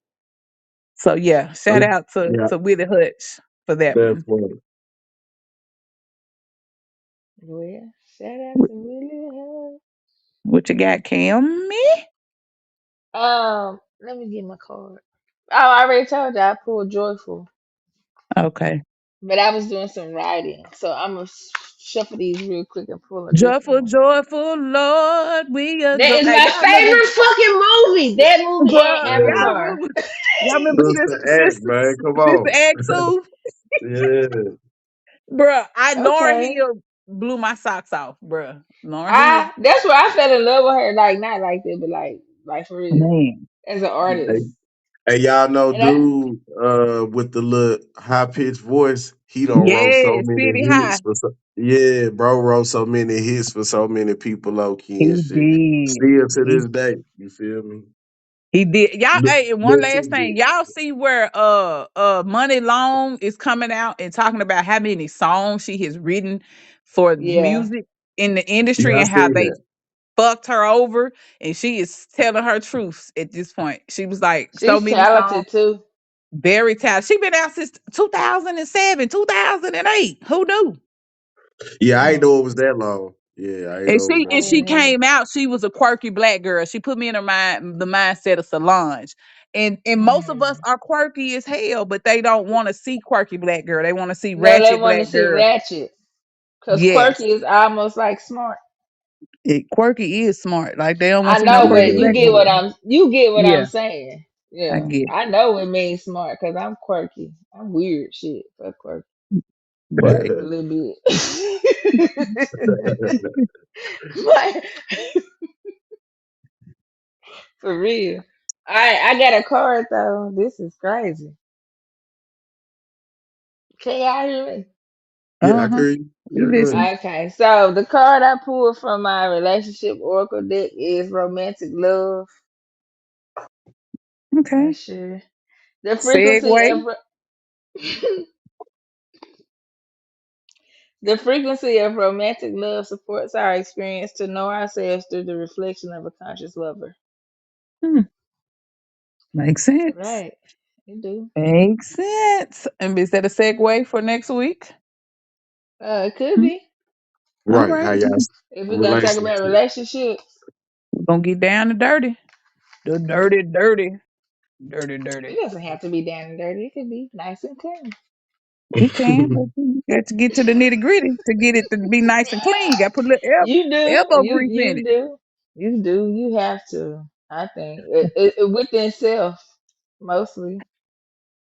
So yeah, shout out to Yeah, Willie Hutch for that that's one. funny. Well, shout out What to Willie. what you got, Cam? Me? Let me get my card. Oh, I already told you I pulled joyful, Okay. but I was doing some writing, so I'm gonna shuffle these real quick and pull a different Joyful, one. joyful Lord, we That adore. is Hey, my y'all remember, favorite fucking movie. That movie and bruh, Yeah. Avatar. y'all remember Sister Act, man. Come Sister on. Act 2? Yeah. Bruh, Lauren Okay. Hill blew my socks off, bruh. Lauren Hill, I That's where I fell in love with her. Like not like that, but like for real man. as an Hey, artist. hey, y'all know And I dude with the little high pitched voice, he don't wrote so Yes, many City hits High. for yeah, bro wrote so many hits for so many people low key He and shit. did. Still to He this day, you feel me? He did. Y'all, Look, hey, and one look last TV. thing. Y'all see where Money Long is coming out and talking about how many songs she has written for yeah, music in the Yeah, industry I and how seen they that. fucked her over, and she is telling her truths at this point. She was like, so she's many songs, talented too. very talented. She been out since 2007, 2008. Who knew? Yeah, I ain't Mm, know it was that long. Yeah, I ain't And know it was she I that and she long. didn't either. came out. She was a quirky black girl. She put me in the mindset of Solange. And most of us Mm. are quirky as hell, but they don't want to see quirky black girl. They want to see No, they ratchet want to black see girl. Ratchet because Yes, Quirky is almost like smart. quirky is smart. Like they don't want I to see no know, quirky but Yeah. black girl. you get what I'm Yeah, saying. I Yeah, get it. I know it means smart because I'm quirky. I'm weird shit. Fuck quirky Right. a little bit. But for real. I got a card though. This is crazy. Can y'all hear me? Yeah, I Uh huh. agree. We Yeah, go ahead. listen. Okay, so the card I pulled from my relationship oracle deck is romantic love. Okay. Make sure the frequency Segue. of the frequency of romantic love supports our experience to know ourselves through the reflection of a conscious lover. Hmm. Makes sense. Right, it do. Makes sense. And is that a segue for next week? It could Hmm. be All Right. How right. y'all if we're gonna talk about relationship? relationships. We're gonna get down to dirty. The dirty, dirty, dirty, dirty. It doesn't have to be down and dirty. It could be nice and clean. It can, but you got to get to the nitty gritty to get it to be nice and clean. You got to put a little You do, elbow grease in you it. do, you do. You have to. I think within self mostly.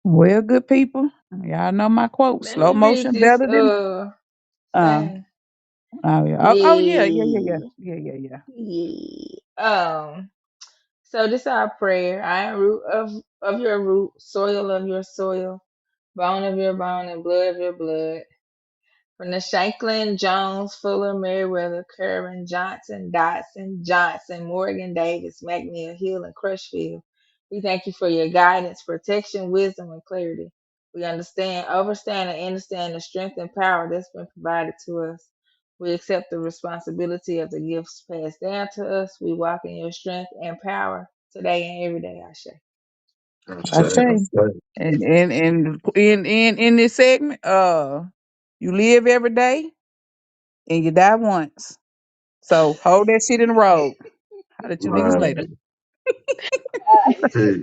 Well, good people, y'all know my quote: Let slow me read motion this better than uh. thing. Oh yeah. Oh yeah. Yeah. Yeah. Yeah. Yeah. Yeah. Yeah. Yeah. Yeah. So this is our prayer. I am root of your root, soil of your soil, bone of your bone, and blood of your blood. From the Shanklin, Jones, Fuller, Meriwether, Curran, Johnson, Dotson, Johnson, Morgan, Davis, McNeil, Hill, and Crushfield, we thank you for your guidance, protection, wisdom, and clarity. We overstand, and understand the strength and power that's been provided to us. We accept the responsibility of the gifts passed down to us. We walk in your strength and power today and every day, I say. I'm I saying, I'm say, saying. in this segment, you live every day and you die once. So hold that shit in the road. How did you niggas later? Man, Uh, shit.